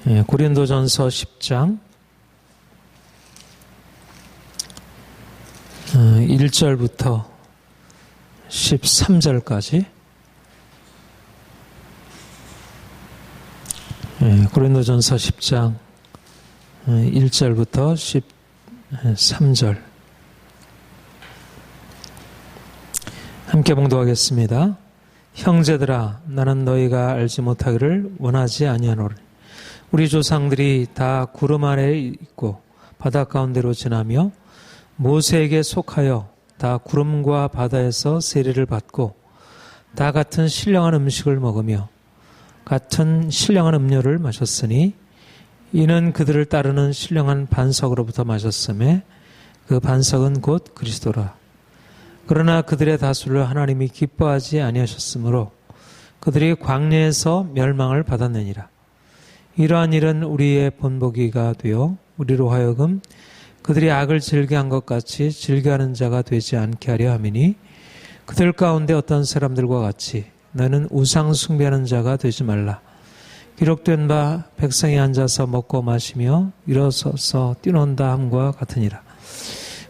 고린도전서 10장 1절부터 13절까지 고린도전서 10장 1절부터 13절 함께 봉독하겠습니다. 형제들아, 나는 너희가 알지 못하기를 원하지 아니하노니 우리 조상들이 다 구름 아래에 있고 바다 가운데로 지나며 모세에게 속하여 다 구름과 바다에서 세례를 받고 다 같은 신령한 음식을 먹으며 같은 신령한 음료를 마셨으니 이는 그들을 따르는 신령한 반석으로부터 마셨음에 그 반석은 곧 그리스도라. 그러나 그들의 다수를 하나님이 기뻐하지 아니하셨으므로 그들이 광야에서 멸망을 받았느니라. 이러한 일은 우리의 본보기가 되어 우리로 하여금 그들이 악을 즐겨한 것 같이 즐겨하는 자가 되지 않게 하려 함이니 그들 가운데 어떤 사람들과 같이 너는 우상 숭배하는 자가 되지 말라. 기록된 바 백성이 앉아서 먹고 마시며 일어서서 뛰논다 함과 같으니라.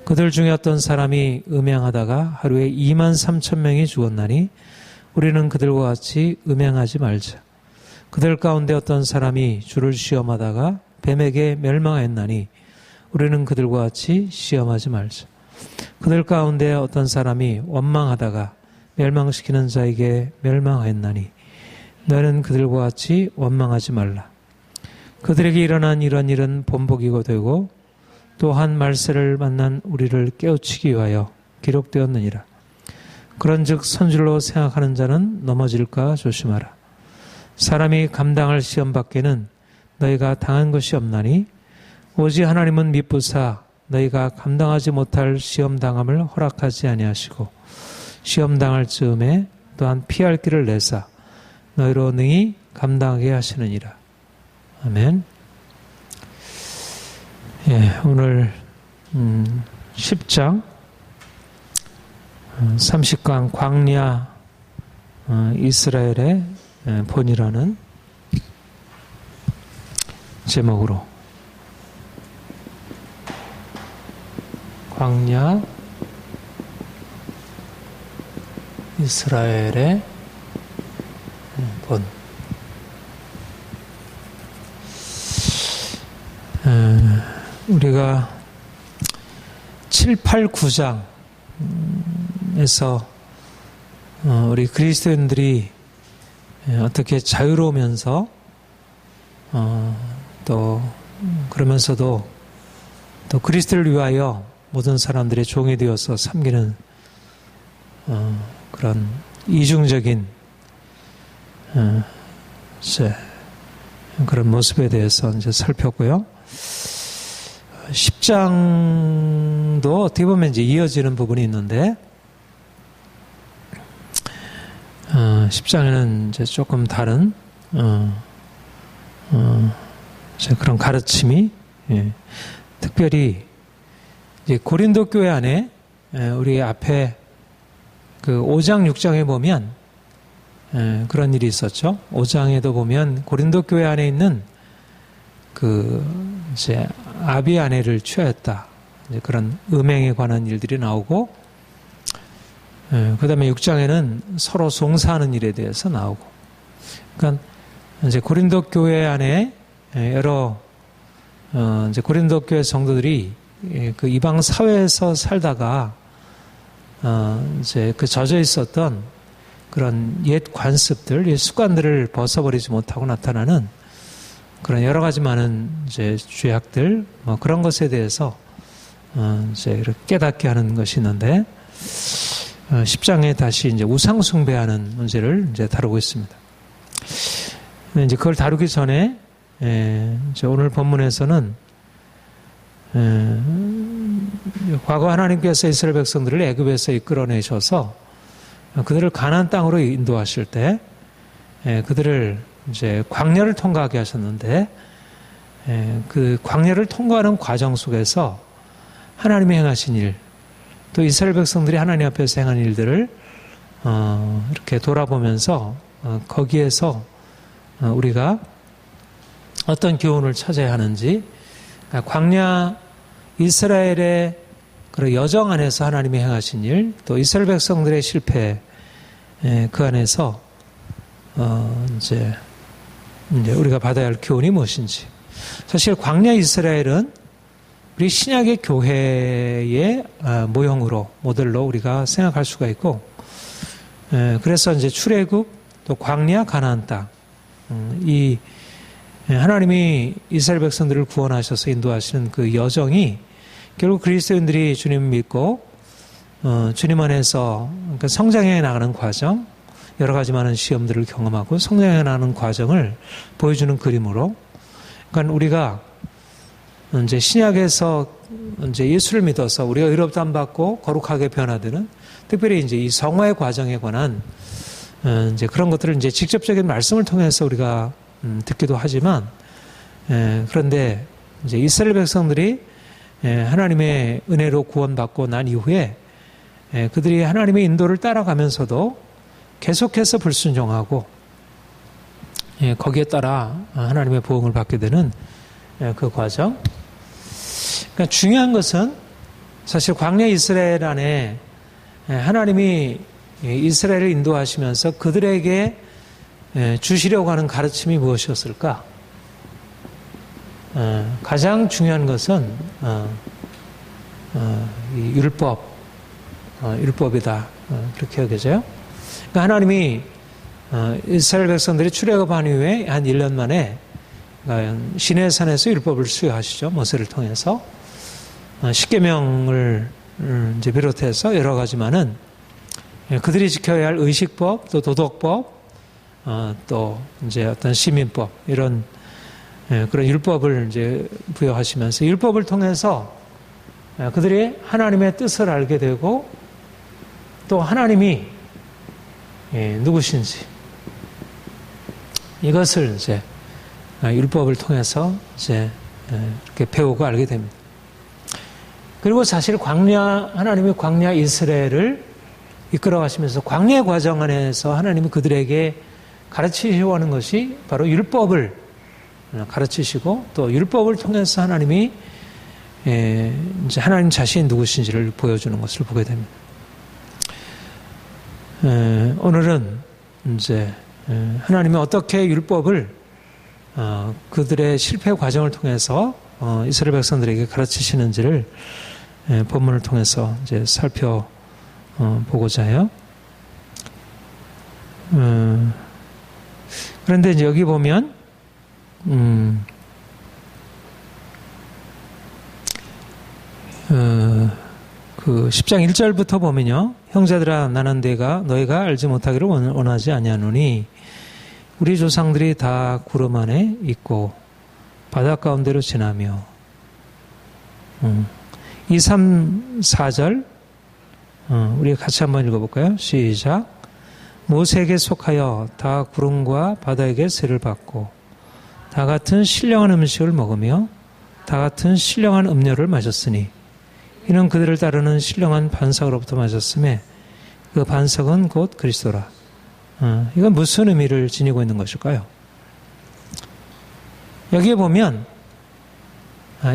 그들 중에 어떤 사람이 음행하다가 하루에 23,000명이 죽었나니 우리는 그들과 같이 음행하지 말자. 그들 가운데 어떤 사람이 주를 시험하다가 뱀에게 멸망하였나니 우리는 그들과 같이 시험하지 말자. 그들 가운데 어떤 사람이 원망하다가 멸망시키는 자에게 멸망하였나니 너는 그들과 같이 원망하지 말라. 그들에게 일어난 이런 일은 본보기가 되고 또한 말세를 만난 우리를 깨우치기 위하여 기록되었느니라. 그런즉 선줄로 생각하는 자는 넘어질까 조심하라. 사람이 감당할 시험 밖에는 너희가 당한 것이 없나니 오직 하나님은 미쁘사 너희가 감당하지 못할 시험 당함을 허락하지 아니하시고 시험 당할 즈음에 또한 피할 길을 내사 너희로 능히 감당하게 하시느니라. 아멘. 오늘 10장 30강 광야 이스라엘의 본이라는 제목으로 광야 이스라엘의 본. 우리가 7, 8, 9장에서 우리 그리스도인들이 어떻게 자유로우면서 또 그러면서도 또 그리스도를 위하여 모든 사람들의 종이 되어서 섬기는 그런 이중적인 그런 모습에 대해서 이제 살폈고요. 10장도 어떻게 보면 이제 이어지는 부분이 있는데 10장에는 이제 조금 다른 그런 가르침이 특별히 이제 고린도 교회 안에 우리 앞에 그 5장 6장에 보면 그런 일이 있었죠. 5장에도 보면 고린도 교회 안에 있는 그 이제 아비 아내를 취하였다. 이제 그런 음행에 관한 일들이 나오고, 그 다음에 6장에는 서로 송사하는 일에 대해서 나오고, 그러니까 이제 고린도 교회 안에 여러 이제 고린도 교회 성도들이 그 이방 사회에서 살다가 이제 그 젖어 있었던 그런 옛 관습들, 옛 습관들을 벗어버리지 못하고 나타나는 그런 여러 가지 많은 이제 죄악들, 뭐 그런 것에 대해서 이제 이렇게 깨닫게 하는 것이 있는데 10장에 다시 이제 우상 숭배하는 문제를 이제 다루고 있습니다. 이제 그걸 다루기 전에 이제 오늘 본문에서는 과거 하나님께서 이스라엘 백성들을 애굽에서 이끌어내셔서 그들을 가나안 땅으로 인도하실 때 그들을 이제 광야를 통과하게 하셨는데 그 광야를 통과하는 과정 속에서 하나님이 행하신 일, 또 이스라엘 백성들이 하나님 앞에서 행한 일들을 이렇게 돌아보면서 거기에서 우리가 어떤 교훈을 찾아야 하는지, 광야 이스라엘의 그 여정 안에서 하나님이 행하신 일, 또 이스라엘 백성들의 실패, 그 안에서 이제 우리가 받아야 할 교훈이 무엇인지. 사실 광야 이스라엘은 우리 신약의 교회의 모형으로, 모델로 우리가 생각할 수가 있고, 그래서 이제 출애굽, 또 광야, 가나안 땅, 이 하나님이 이스라엘 백성들을 구원하셔서 인도하시는 그 여정이 결국 그리스도인들이 주님 믿고 주님 안에서 그러니까 성장해 나가는 과정, 여러 가지 많은 시험들을 경험하고 성장해 나가는 과정을 보여주는 그림으로, 그러니까 우리가 이제 신약에서 이제 예수를 믿어서 우리가 의롭다함 받고 거룩하게 변화되는, 특별히 이제 이 성화의 과정에 관한 이제 그런 것들을 이제 직접적인 말씀을 통해서 우리가 듣기도 하지만, 그런데 이제 이스라엘 백성들이 하나님의 은혜로 구원받고 난 이후에 그들이 하나님의 인도를 따라가면서도 계속해서 불순종하고 거기에 따라 하나님의 보응을 받게 되는 그 과정. 그러니까 중요한 것은 사실 광야 이스라엘 안에 하나님이 이스라엘을 인도하시면서 그들에게 주시려고 하는 가르침이 무엇이었을까? 가장 중요한 것은 이 율법이다. 그렇게 여겨져요. 그러니까 하나님이 이스라엘 백성들이 출애굽한 이후에 한 1년 만에 시내산에서 율법을 수여하시죠. 모세를 통해서. 십계명을 이제 비롯해서 여러 가지만은 그들이 지켜야 할 의식법, 또 도덕법, 또 이제 어떤 시민법, 이런 그런 율법을 이제 부여하시면서 율법을 통해서 그들이 하나님의 뜻을 알게 되고, 또 하나님이 누구신지 이것을 이제 율법을 통해서 이제 이렇게 배우고 알게 됩니다. 그리고 사실 하나님이 광야 이스라엘을 이끌어 가시면서 광야의 과정 안에서 하나님이 그들에게 가르치시려고 하는 것이 바로 율법을 가르치시고, 또 율법을 통해서 하나님이 이제 하나님 자신이 누구신지를 보여주는 것을 보게 됩니다. 오늘은 이제 하나님이 어떻게 율법을 그들의 실패 과정을 통해서 이스라엘 백성들에게 가르치시는지를 본문을 통해서 이제 살펴보고자 해요. 그런데 이제 여기 보면 그 10장 1절부터 보면요, 형제들아 나는 너희가 알지 못하기를 원하지 아니하노니 우리 조상들이 다 구름 안에 있고 바다 가운데로 지나며 2, 3, 4절 우리가 같이 한번 읽어볼까요? 시작. 모세에게 속하여 다 구름과 바다에게 세를 받고 다 같은 신령한 음식을 먹으며 다 같은 신령한 음료를 마셨으니 이는 그들을 따르는 신령한 반석으로부터 마셨음에 그 반석은 곧 그리스도라. 이건 무슨 의미를 지니고 있는 것일까요? 여기에 보면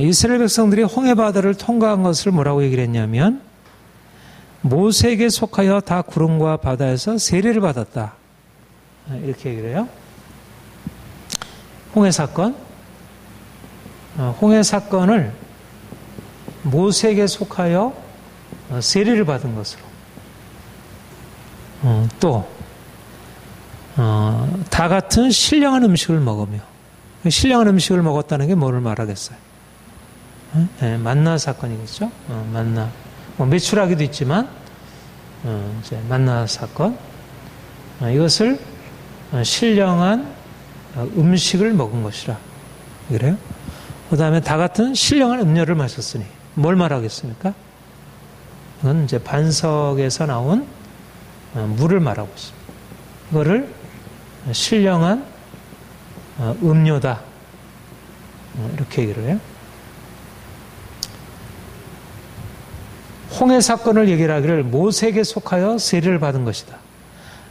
이스라엘 백성들이 홍해바다를 통과한 것을 뭐라고 얘기를 했냐면 모세에게 속하여 다 구름과 바다에서 세례를 받았다. 이렇게 얘기를 해요. 홍해 사건을 모세에게 속하여 세례를 받은 것으로, 또 다 같은 신령한 음식을 먹으며, 신령한 음식을 먹었다는 게 뭐를 말하겠어요? 만나 사건이겠죠. 만나, 메추라기도 있지만 이제 만나 사건, 이것을 신령한 음식을 먹은 것이라 그래요. 그 다음에 다 같은 신령한 음료를 마셨으니 뭘 말하겠습니까? 이건 이제 반석에서 나온 물을 말하고 있습니다. 이거를 신령한 음료다, 이렇게 얘기를 해요. 홍해 사건을 얘기를 하기를 모세에게 속하여 세례를 받은 것이다.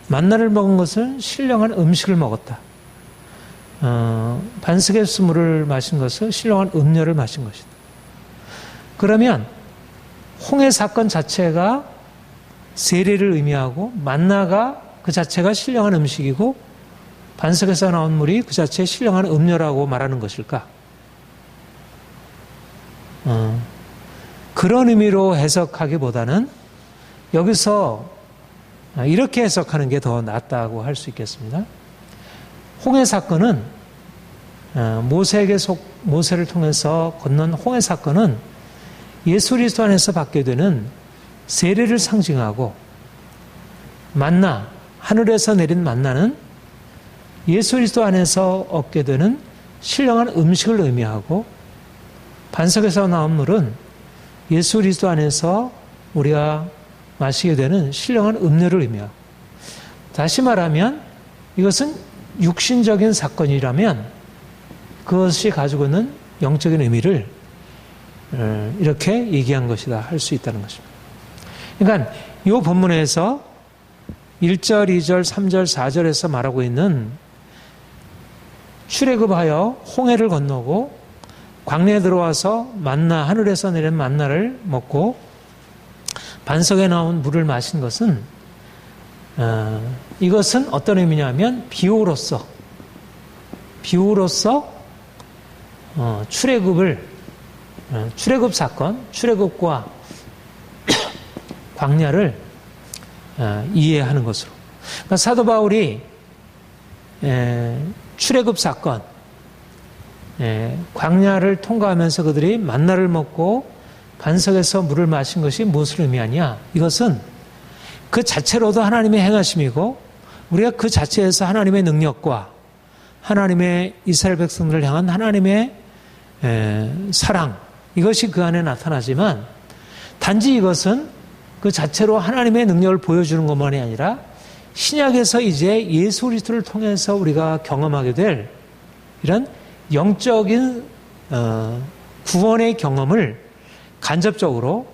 만나를 먹은 것은 신령한 음식을 먹었다. 반석에서 물을 마신 것은 신령한 음료를 마신 것이다. 그러면 홍해 사건 자체가 세례를 의미하고 만나가 그 자체가 신령한 음식이고 반석에서 나온 물이 그 자체의 신령한 음료라고 말하는 것일까? 그런 의미로 해석하기보다는 여기서 이렇게 해석하는 게 더 낫다고 할 수 있겠습니다. 홍해 사건은 모세를 통해서 건넌 홍해 사건은 예수 그리스도 안에서 받게 되는 세례를 상징하고 만나, 하늘에서 내린 만나는 예수 그리스도 안에서 얻게 되는 신령한 음식을 의미하고 반석에서 나온 물은 예수 그리스도 안에서 우리가 마시게 되는 신령한 음료를 의미하고 다시 말하면 이것은 육신적인 사건이라면 그것이 가지고 있는 영적인 의미를 이렇게 얘기한 것이다 할 수 있다는 것입니다. 그러니까 이 본문에서 1절, 2절, 3절, 4절에서 말하고 있는 출애굽하여 홍해를 건너고 광야에 들어와서 만나, 하늘에서 내린 만나를 먹고 반석에 나온 물을 마신 것은 이것은 어떤 의미냐면 비유로서 출애굽 사건, 출애굽과 광야를 이해하는 것으로. 그러니까 사도 바울이 출애굽 사건, 광야를 통과하면서 그들이 만나를 먹고 반석에서 물을 마신 것이 무엇을 의미하냐? 이것은 그 자체로도 하나님의 행하심이고 우리가 그 자체에서 하나님의 능력과 하나님의 이스라엘 백성들을 향한 하나님의 사랑, 이것이 그 안에 나타나지만 단지 이것은 그 자체로 하나님의 능력을 보여주는 것만이 아니라 신약에서 이제 예수 그리스도를 통해서 우리가 경험하게 될 이런 영적인 구원의 경험을 간접적으로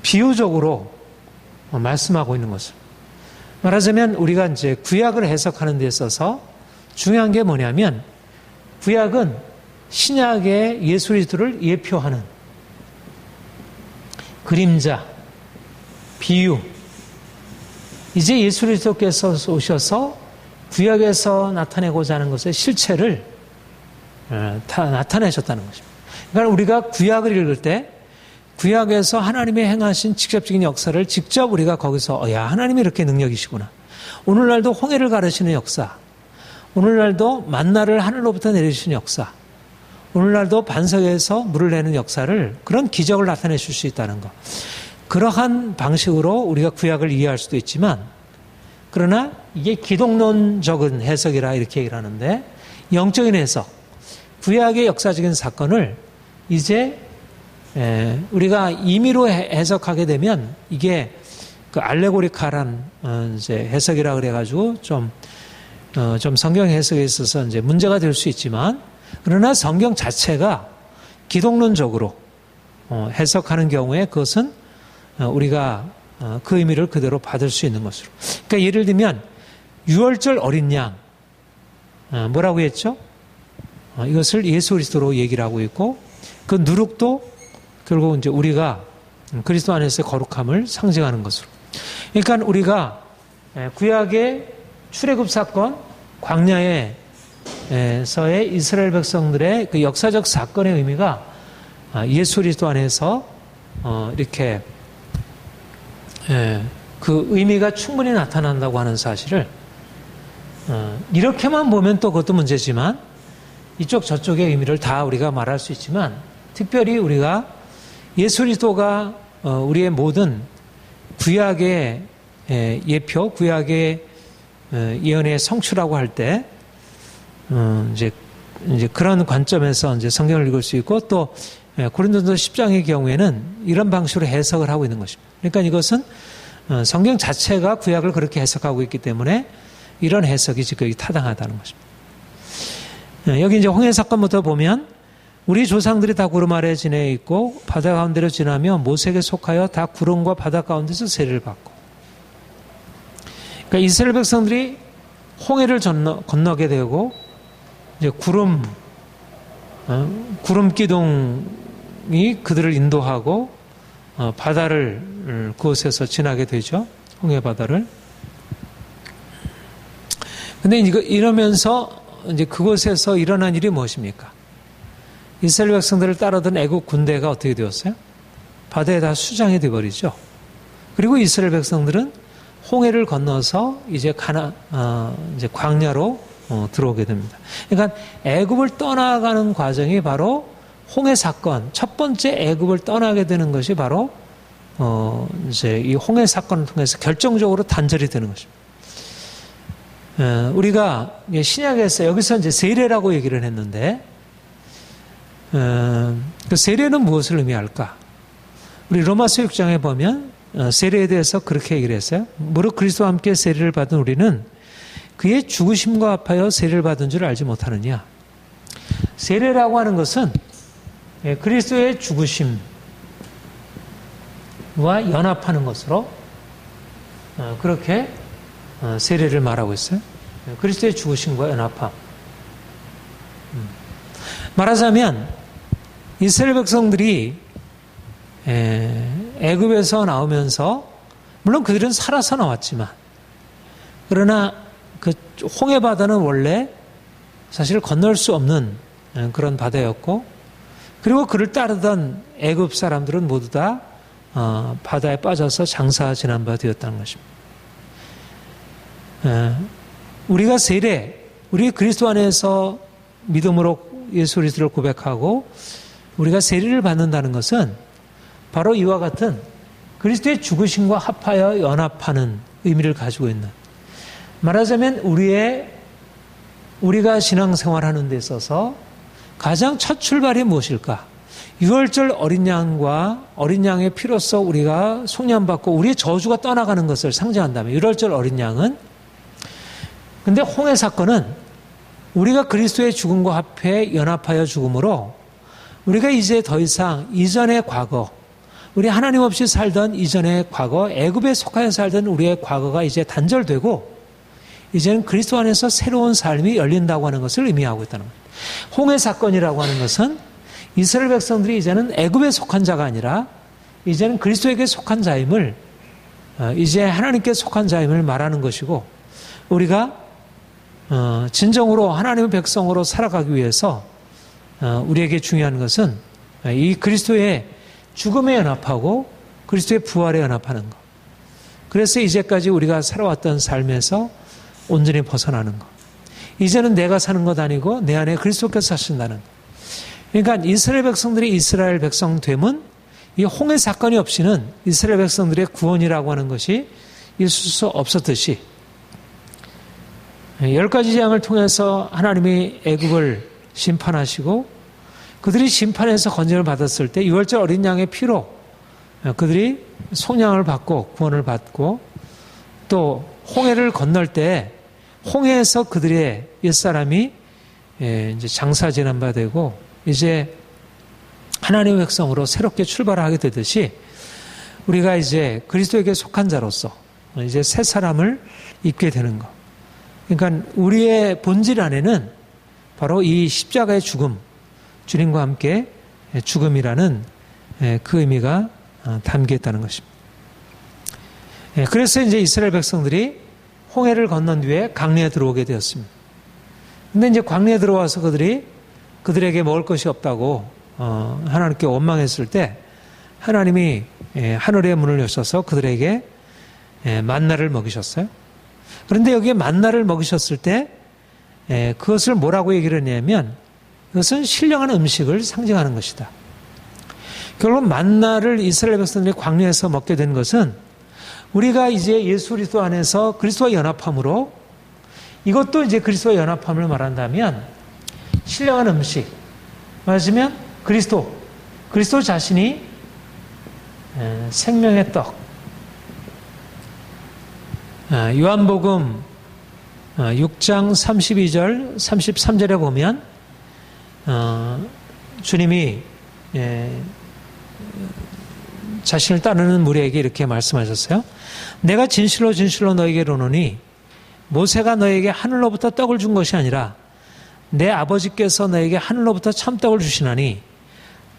비유적으로 말씀하고 있는 것을. 말하자면 우리가 이제 구약을 해석하는 데 있어서 중요한 게 뭐냐면 구약은 신약의 예수 그리스도를 예표하는 그림자, 비유. 이제 예수 그리스도께서 오셔서 구약에서 나타내고자 하는 것의 실체를 다 나타내셨다는 것입니다. 그러니까 우리가 구약을 읽을 때 구약에서 하나님의 행하신 직접적인 역사를 직접 우리가 거기서 야, 하나님이 이렇게 능력이시구나. 오늘날도 홍해를 가르시는 역사, 오늘날도 만나를 하늘로부터 내리시는 역사, 오늘날도 반석에서 물을 내는 역사를, 그런 기적을 나타내실 수 있다는 것. 그러한 방식으로 우리가 구약을 이해할 수도 있지만, 그러나 이게 기독론적인 해석이라 이렇게 얘기를 하는데, 영적인 해석, 구약의 역사적인 사건을 이제 우리가 임의로 해석하게 되면 이게 그 알레고리카란 이제 해석이라 그래가지고 좀 성경 해석에 있어서 이제 문제가 될 수 있지만, 그러나 성경 자체가 기독론적으로 해석하는 경우에 그것은 우리가 그 의미를 그대로 받을 수 있는 것으로. 그러니까 예를 들면 유월절 어린 양 뭐라고 했죠? 이것을 예수 그리스도로 얘기를 하고 있고, 그 누룩도 결국 이제 우리가 그리스도 안에서의 거룩함을 상징하는 것으로. 그러니까 우리가 구약의 출애굽 사건, 광야에서의 이스라엘 백성들의 그 역사적 사건의 의미가 예수 그리스도 안에서 이렇게 그 의미가 충분히 나타난다고 하는 사실을 이렇게만 보면 또 그것도 문제지만, 이쪽 저쪽의 의미를 다 우리가 말할 수 있지만, 특별히 우리가 예수 그리스도가 우리의 모든 구약의 예표, 구약의 예언의 성취라고 할 때 이제 그런 관점에서 이제 성경을 읽을 수 있고, 또 고린도서 10장의 경우에는 이런 방식으로 해석을 하고 있는 것입니다. 그러니까 이것은 성경 자체가 구약을 그렇게 해석하고 있기 때문에 이런 해석이 지금 타당하다는 것입니다. 여기 이제 홍해 사건부터 보면 우리 조상들이 다 구름 아래 지내 있고 바다 가운데로 지나며 모세에게 속하여 다 구름과 바다 가운데서 세례를 받고. 그러니까 이스라엘 백성들이 홍해를 건너게 되고 이제 구름 기둥이 그들을 인도하고 바다를 그곳에서 지나게 되죠. 홍해 바다를. 근데 이러면서 이제 그곳에서 일어난 일이 무엇입니까? 이스라엘 백성들을 따르던 애국 군대가 어떻게 되었어요? 바다에 다 수장이 되어버리죠. 그리고 이스라엘 백성들은 홍해를 건너서 이제 이제 광야로 들어오게 됩니다. 그러니까 애굽을 떠나가는 과정이 바로 홍해 사건, 첫 번째 애굽을 떠나게 되는 것이 바로 이제 이 홍해 사건을 통해서 결정적으로 단절이 되는 것입니다. 우리가 신약에서 여기서 이제 세례라고 얘기를 했는데, 그 세례는 무엇을 의미할까? 우리 로마서 6장에 보면 세례에 대해서 그렇게 얘기를 했어요. 무릇 그리스도와 함께 세례를 받은 우리는 그의 죽으심과 합하여 세례를 받은 줄 알지 못하느냐. 세례라고 하는 것은 그리스도의 죽으심과 연합하는 것으로 그렇게 세례를 말하고 있어요. 그리스도의 죽으심과 연합함. 말하자면 이스라엘 백성들이 애굽에서 나오면서 물론 그들은 살아서 나왔지만 그러나 그 홍해 바다는 원래 사실 건널 수 없는 그런 바다였고, 그리고 그를 따르던 애굽 사람들은 모두 다 바다에 빠져서 장사 지난 바 되었다는 것입니다. 우리가 우리 그리스도 안에서 믿음으로 예수 그리스도를 고백하고 우리가 세례를 받는다는 것은 바로 이와 같은 그리스도의 죽으심과 합하여 연합하는 의미를 가지고 있는, 말하자면 우리가 신앙생활하는 데 있어서 가장 첫 출발이 무엇일까? 유월절 어린 양과 어린 양의 피로써 우리가 속량받고 우리의 저주가 떠나가는 것을 상징한다면, 유월절 어린 양은, 근데 홍해 사건은 우리가 그리스도의 죽음과 합해 연합하여 죽음으로 우리가 이제 더 이상 이전의 과거, 우리 하나님 없이 살던 이전의 과거, 애굽에 속하여 살던 우리의 과거가 이제 단절되고 이제는 그리스도 안에서 새로운 삶이 열린다고 하는 것을 의미하고 있다는 겁니다. 홍해 사건이라고 하는 것은 이스라엘 백성들이 이제는 애굽에 속한 자가 아니라 이제는 그리스도에게 속한 자임을, 이제 하나님께 속한 자임을 말하는 것이고, 우리가 진정으로 하나님의 백성으로 살아가기 위해서 우리에게 중요한 것은 이 그리스도의 죽음에 연합하고 그리스도의 부활에 연합하는 것. 그래서 이제까지 우리가 살아왔던 삶에서 온전히 벗어나는 것. 이제는 내가 사는 것 아니고 내 안에 그리스도께서 사신다는 것. 그러니까 이스라엘 백성들이 이스라엘 백성됨은 이 홍해 사건이 없이는 이스라엘 백성들의 구원이라고 하는 것이 있을 수 없었듯이, 10가지 재앙을 통해서 하나님이 애굽을 심판하시고 그들이 심판에서 건짐을 받았을 때 유월절 어린 양의 피로 그들이 속량을 받고 구원을 받고, 또 홍해를 건널 때 홍해에서 그들의 옛사람이 이제 장사 지난 바 되고 이제 하나님의 백성으로 새롭게 출발하게 되듯이 우리가 이제 그리스도에게 속한 자로서 이제 새 사람을 입게 되는 것. 그러니까 우리의 본질 안에는 바로 이 십자가의 죽음, 주님과 함께 죽음이라는 그 의미가 담겨 있다는 것입니다. 그래서 이제 이스라엘 백성들이 홍해를 건넌 뒤에 광야에 들어오게 되었습니다. 근데 이제 광야에 들어와서 그들에게 먹을 것이 없다고 하나님께 원망했을 때 하나님이 하늘의 문을 여셔서 그들에게 만나를 먹이셨어요. 그런데 여기에 만나를 먹이셨을 때 그것을 뭐라고 얘기를 했냐면 그것은 신령한 음식을 상징하는 것이다. 결국 만나를 이스라엘 백성들이 광야에서 먹게 된 것은 우리가 이제 예수 그리스도 안에서 그리스도와 연합함으로, 이것도 이제 그리스도와 연합함을 말한다면 신령한 음식, 말하자면 그리스도 자신이 생명의 떡. 요한복음 6장 32절 33절에 보면 주님이 자신을 따르는 무리에게 이렇게 말씀하셨어요. 내가 진실로 진실로 너에게 이르노니 모세가 너에게 하늘로부터 떡을 준 것이 아니라 내 아버지께서 너에게 하늘로부터 참떡을 주시나니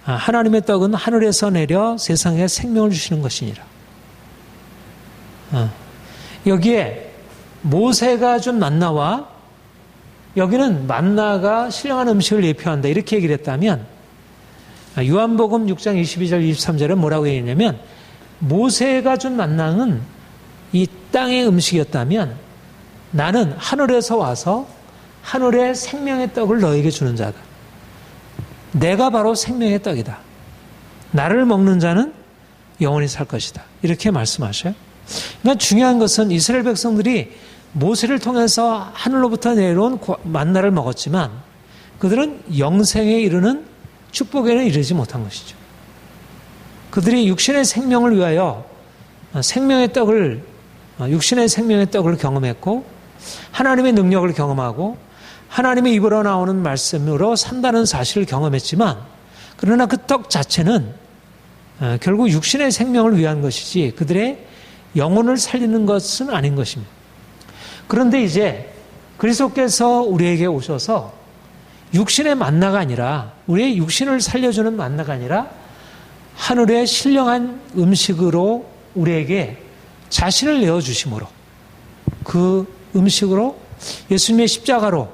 하나님의 떡은 하늘에서 내려 세상에 생명을 주시는 것이니라. 여기에 모세가 준 만나와 여기는 만나가 신령한 음식을 예표한다 이렇게 얘기를 했다면 요한복음 6장 22절 23절은 뭐라고 얘기했냐면 모세가 준 만나는 이 땅의 음식이었다면 나는 하늘에서 와서 하늘의 생명의 떡을 너에게 주는 자다. 내가 바로 생명의 떡이다. 나를 먹는 자는 영원히 살 것이다. 이렇게 말씀하셔요. 그러니까 중요한 것은 이스라엘 백성들이 모세를 통해서 하늘로부터 내려온 만나를 먹었지만 그들은 영생에 이르는 축복에는 이르지 못한 것이죠. 그들이 육신의 생명을 위하여 육신의 생명의 떡을 경험했고 하나님의 능력을 경험하고 하나님의 입으로 나오는 말씀으로 산다는 사실을 경험했지만 그러나 그 떡 자체는 결국 육신의 생명을 위한 것이지 그들의 영혼을 살리는 것은 아닌 것입니다. 그런데 이제 그리스도께서 우리에게 오셔서 육신의 만나가 아니라 우리의 육신을 살려주는 만나가 아니라 하늘의 신령한 음식으로 우리에게 자신을 내어주심으로 그 음식으로 예수님의 십자가로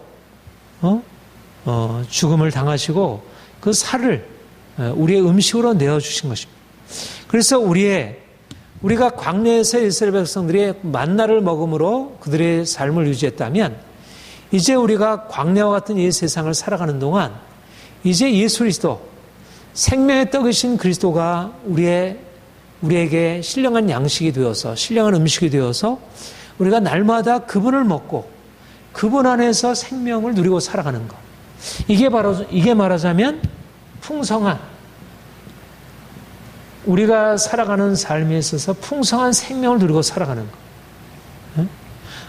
죽음을 당하시고 그 살을 우리의 음식으로 내어주신 것입니다. 그래서 우리가 광야에서 이스라엘 백성들이 만나를 먹음으로 그들의 삶을 유지했다면 이제 우리가 광야와 같은 이 세상을 살아가는 동안 이제 예수 그리스도 생명의 떡이신 그리스도가 우리에게 신령한 양식이 되어서 신령한 음식이 되어서 우리가 날마다 그분을 먹고 그분 안에서 생명을 누리고 살아가는 것. 이게 말하자면 풍성한 우리가 살아가는 삶에 있어서 풍성한 생명을 누리고 살아가는 것.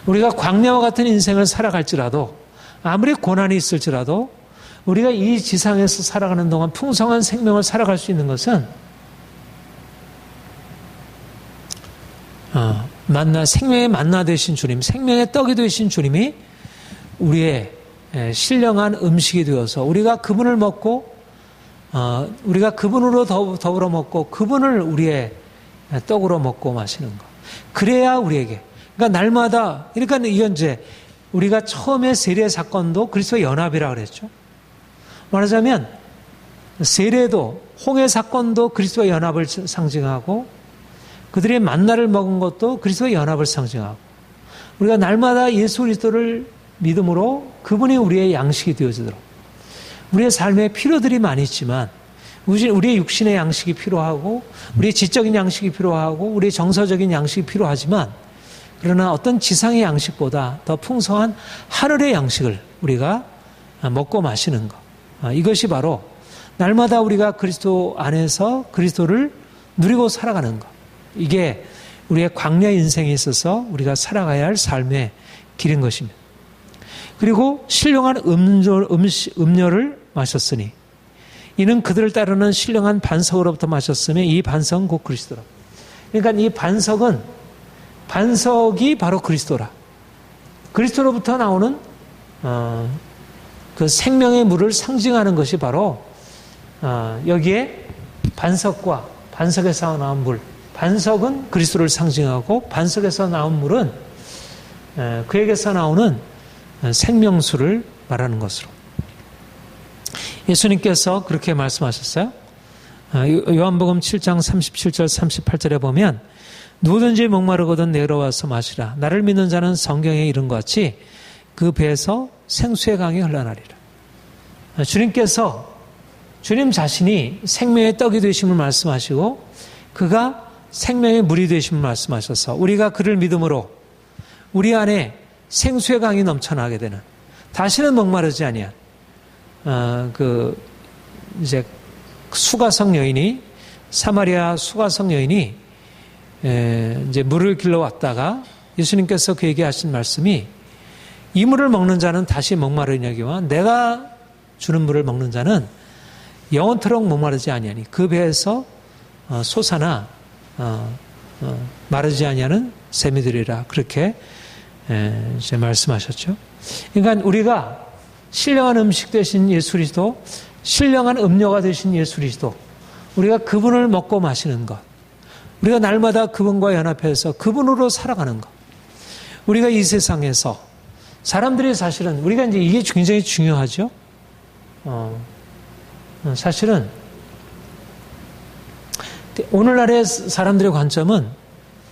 우리가 광야와 같은 인생을 살아갈지라도 아무리 고난이 있을지라도 우리가 이 지상에서 살아가는 동안 풍성한 생명을 살아갈 수 있는 것은 생명의 만나 되신 주님, 생명의 떡이 되신 주님이 우리의 신령한 음식이 되어서 우리가 그분을 먹고 우리가 그분으로 더불어 먹고 그분을 우리의 떡으로 먹고 마시는 것. 그래야 우리에게 그러니까 날마다 그러니까 이현재 우리가 처음에 세례 사건도 그리스도의 연합이라고 그랬죠. 말하자면 세례도 홍해 사건도 그리스도의 연합을 상징하고 그들의 만나를 먹은 것도 그리스도의 연합을 상징하고 우리가 날마다 예수 그리스도를 믿음으로 그분이 우리의 양식이 되어지도록 우리의 삶에 필요들이 많이 있지만 우리의 육신의 양식이 필요하고 우리의 지적인 양식이 필요하고 우리의 정서적인 양식이 필요하지만 그러나 어떤 지상의 양식보다 더 풍성한 하늘의 양식을 우리가 먹고 마시는 것. 이것이 바로 날마다 우리가 그리스도 안에서 그리스도를 누리고 살아가는 것. 이게 우리의 광야 인생에 있어서 우리가 살아가야 할 삶의 길인 것입니다. 그리고 신령한 음료를 마셨으니 이는 그들을 따르는 신령한 반석으로부터 마셨으며 이 반석은 곧 그리스도라. 그러니까 이 반석이 바로 그리스도라. 그리스도로부터 나오는 그 생명의 물을 상징하는 것이 바로 여기에 반석에서 나온 물. 반석은 그리스도를 상징하고 반석에서 나온 물은 그에게서 나오는 생명수를 말하는 것으로. 예수님께서 그렇게 말씀하셨어요. 요한복음 7장 37절 38절에 보면 누구든지 목마르거든 내려와서 마시라. 나를 믿는 자는 성경에 이른 것 같이 그 배에서 생수의 강이 흘러나리라. 주님 자신이 생명의 떡이 되심을 말씀하시고 그가 생명의 물이 되심을 말씀하셔서 우리가 그를 믿음으로 우리 안에 생수의 강이 넘쳐나게 되는 다시는 목마르지 아니한 이제 수가성 여인이 사마리아 수가성 여인이 이제 물을 길러 왔다가 예수님께서 그에게 하신 말씀이 이 물을 먹는 자는 다시 목마르냐기와 내가 주는 물을 먹는 자는 영원토록 목마르지 아니하니 그 배에서 솟아나 마르지 아니하는 샘이 되리라. 그렇게 이제 말씀하셨죠. 그러니까 우리가 신령한 음식 되신 예수 그리스도, 신령한 음료가 되신 예수 그리스도, 우리가 그분을 먹고 마시는 것, 우리가 날마다 그분과 연합해서 그분으로 살아가는 것, 우리가 이 세상에서 사람들이 사실은 우리가 이제 이게 굉장히 중요하죠. 사실은 오늘날의 사람들의 관점은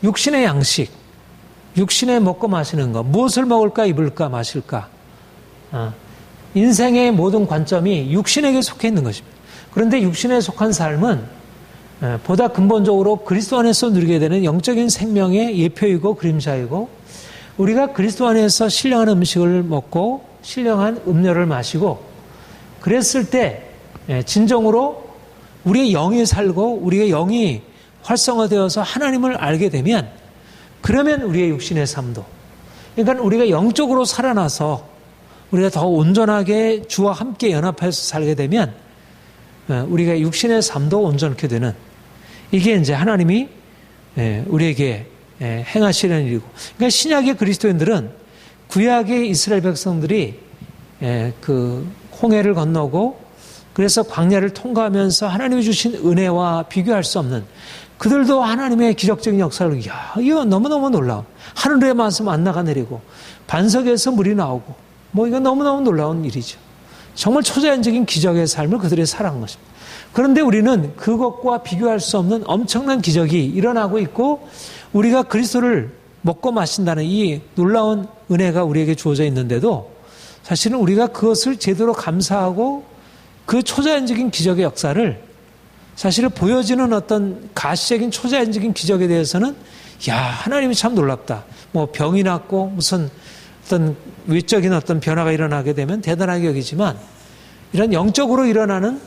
육신의 양식, 육신의 먹고 마시는 것, 무엇을 먹을까, 입을까, 마실까. 인생의 모든 관점이 육신에게 속해 있는 것입니다. 그런데 육신에 속한 삶은 보다 근본적으로 그리스도 안에서 누리게 되는 영적인 생명의 예표이고 그림자이고, 우리가 그리스도 안에서 신령한 음식을 먹고 신령한 음료를 마시고 그랬을 때 진정으로 우리의 영이 살고 우리의 영이 활성화되어서 하나님을 알게 되면, 그러면 우리의 육신의 삶도, 그러니까 우리가 영적으로 살아나서 우리가 더 온전하게 주와 함께 연합해서 살게 되면 우리가 육신의 삶도 온전케 되는, 이게 이제 하나님이 우리에게 행하시는 일이고, 그러니까 신약의 그리스도인들은 구약의 이스라엘 백성들이 그 홍해를 건너고 그래서 광야를 통과하면서 하나님이 주신 은혜와 비교할 수 없는, 그들도 하나님의 기적적인 역사를, 이거 너무너무 놀라워. 하늘의 말씀 만나가 내리고 반석에서 물이 나오고, 이거 너무너무 놀라운 일이죠. 정말 초자연적인 기적의 삶을 그들이 살아간 것입니다. 그런데 우리는 그것과 비교할 수 없는 엄청난 기적이 일어나고 있고, 우리가 그리스도를 먹고 마신다는 이 놀라운 은혜가 우리에게 주어져 있는데도 사실은 우리가 그것을 제대로 감사하고 그 초자연적인 기적의 역사를, 사실은 보여지는 어떤 가시적인 초자연적인 기적에 대해서는 하나님이 참 놀랍다. 병이 났고 무슨 어떤 외적인 어떤 변화가 일어나게 되면 대단하게 여기지만, 이런 영적으로 일어나는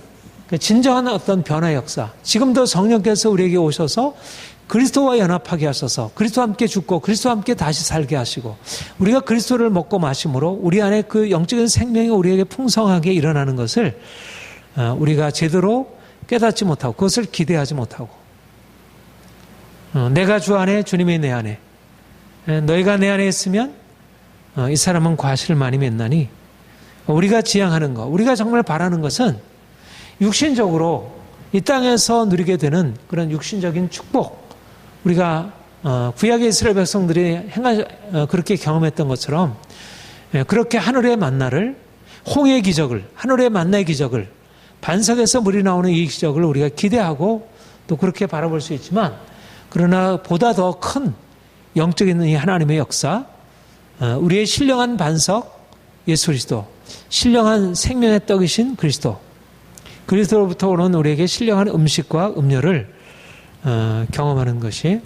진정한 어떤 변화의 역사, 지금도 성령께서 우리에게 오셔서 그리스도와 연합하게 하셔서 그리스도와 함께 죽고 그리스도와 함께 다시 살게 하시고, 우리가 그리스도를 먹고 마심으로 우리 안에 그 영적인 생명이 우리에게 풍성하게 일어나는 것을 우리가 제대로 깨닫지 못하고 그것을 기대하지 못하고, 내가 주 안에 주님이 내 안에, 너희가 내 안에 있으면 이 사람은 과실을 많이 맺나니, 우리가 지향하는 것, 우리가 정말 바라는 것은 육신적으로 이 땅에서 누리게 되는 그런 육신적인 축복, 우리가 구약의 이스라엘 백성들이 그렇게 경험했던 것처럼 그렇게 하늘의 만나를, 홍해의 기적을, 하늘의 만나의 기적을, 반석에서 물이 나오는 이 기적을 우리가 기대하고 또 그렇게 바라볼 수 있지만, 그러나 보다 더 큰 영적인 이 하나님의 역사, 우리의 신령한 반석 예수 그리스도, 신령한 생명의 떡이신 그리스도, 그리스도로부터 오는 우리에게 신령한 음식과 음료를 경험하는 것이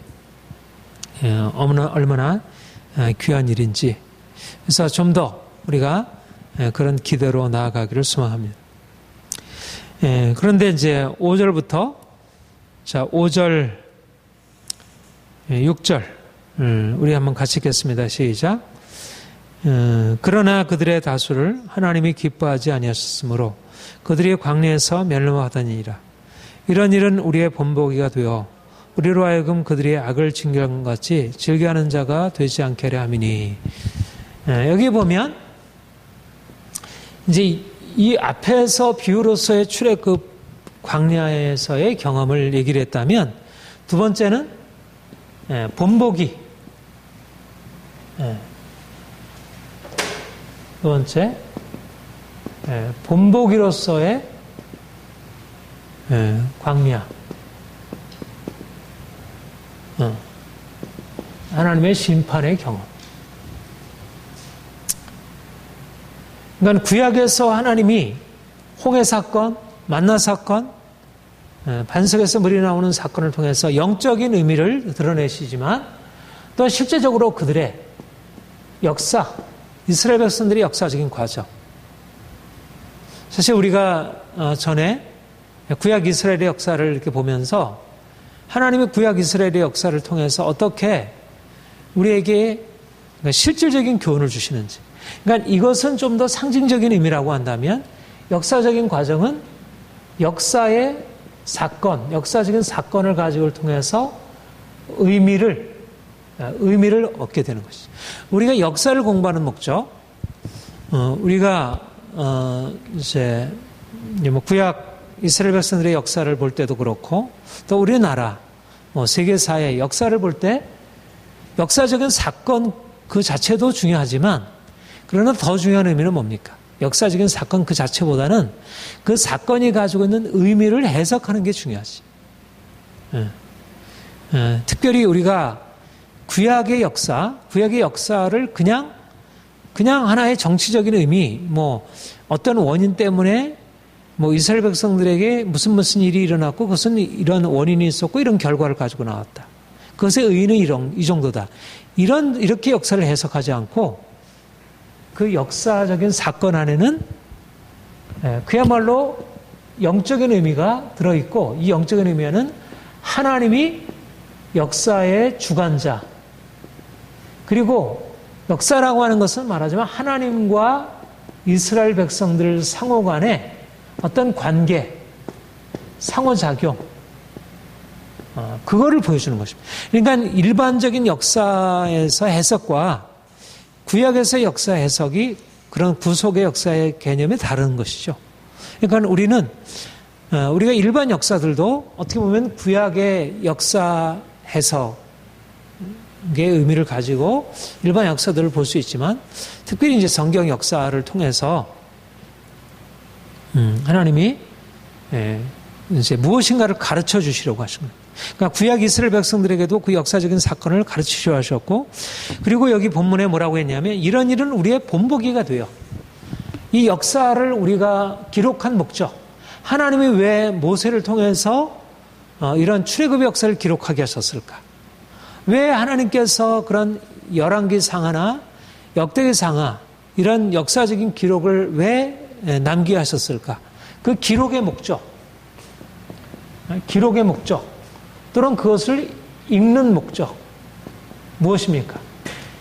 얼마나 귀한 일인지, 그래서 좀 더 우리가 그런 기대로 나아가기를 소망합니다. 그런데 이제 5절부터 5절, 6절 우리 한번 같이 읽겠습니다. 시작. 그러나 그들의 다수를 하나님이 기뻐하지 아니하셨으므로 그들이 광야에서 멸망하더니라. 이런 일은 우리의 본보기가 되어 우리로 하여금 그들의 악을 징계한 것 같이 즐겨하는 자가 되지 않게 하려 함이니. 여기 보면 이제 이 앞에서 비유로서의 출애굽 광야에서의 경험을 얘기를 했다면, 두 번째는 본보기, 두 번째 본보기로서의 광야, 하나님의 심판의 경험. 그러니까 구약에서 하나님이 홍해 사건, 만나 사건, 반석에서 물이 나오는 사건을 통해서 영적인 의미를 드러내시지만, 또 실제적으로 그들의 역사, 이스라엘 백성들의 역사적인 과정. 사실 우리가 전에 구약 이스라엘의 역사를 이렇게 보면서 하나님의 구약 이스라엘의 역사를 통해서 어떻게 우리에게 실질적인 교훈을 주시는지, 그러니까 이것은 좀 더 상징적인 의미라고 한다면, 역사적인 과정은 역사의 사건, 역사적인 사건을 가지고 통해서 의미를 의미를 얻게 되는 것이죠. 우리가 역사를 공부하는 목적, 우리가 이제 뭐 구약 이스라엘 백성들의 역사를 볼 때도 그렇고, 또 우리나라 세계사의 역사를 볼 때 역사적인 사건 그 자체도 중요하지만, 그러나 더 중요한 의미는 뭡니까? 역사적인 사건 그 자체보다는 그 사건이 가지고 있는 의미를 해석하는 게 중요하지. 특별히 우리가 구약의 역사를 그냥 하나의 정치적인 의미, 뭐 어떤 원인 때문에 뭐 이스라엘 백성들에게 무슨 일이 일어났고 그것은 이런 원인이 있었고 이런 결과를 가지고 나왔다. 그것의 의의는 이 정도다. 이렇게 역사를 해석하지 않고 그 역사적인 사건 안에는 그야말로 영적인 의미가 들어있고, 이 영적인 의미는 하나님이 역사의 주관자, 그리고 역사라고 하는 것은 말하자면 하나님과 이스라엘 백성들 상호 간의 어떤 관계, 상호작용, 그거를 보여주는 것입니다. 그러니까 일반적인 역사에서 해석과 구약에서의 역사 해석이 그런 구속의 역사의 개념이 다른 것이죠. 그러니까 우리가 일반 역사들도 어떻게 보면 구약의 역사 해석의 의미를 가지고 일반 역사들을 볼 수 있지만, 특별히 이제 성경 역사를 통해서 하나님이 이제 무엇인가를 가르쳐 주시려고 하신 거예요. 그러니까 구약 이스라엘 백성들에게도 그 역사적인 사건을 가르치려 하셨고, 그리고 여기 본문에 뭐라고 했냐면, 이런 일은 우리의 본보기가 돼요. 이 역사를 우리가 기록한 목적, 하나님이 왜 모세를 통해서 이런 출애굽의 역사를 기록하게 하셨을까? 왜 하나님께서 그런 열왕기 상하나 역대기 상하 이런 역사적인 기록을 왜 남기게 하셨을까? 그 기록의 목적 또는 그것을 읽는 목적 무엇입니까?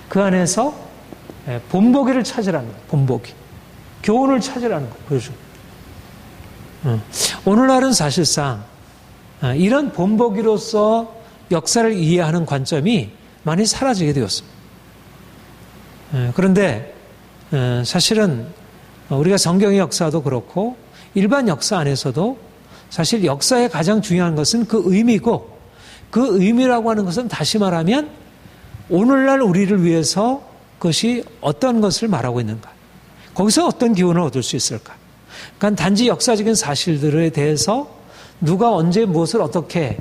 그 안에서 본보기를 찾으라는 거예요. 본보기. 교훈을 찾으라는 거예요. 보여줘. 오늘날은 사실상 이런 본보기로서 역사를 이해하는 관점이 많이 사라지게 되었습니다. 그런데 사실은 우리가 성경의 역사도 그렇고 일반 역사 안에서도 사실 역사의 가장 중요한 것은 그 의미고, 그 의미라고 하는 것은 다시 말하면 오늘날 우리를 위해서 그것이 어떤 것을 말하고 있는가, 거기서 어떤 기운을 얻을 수 있을까. 그러니까 단지 역사적인 사실들에 대해서 누가 언제 무엇을 어떻게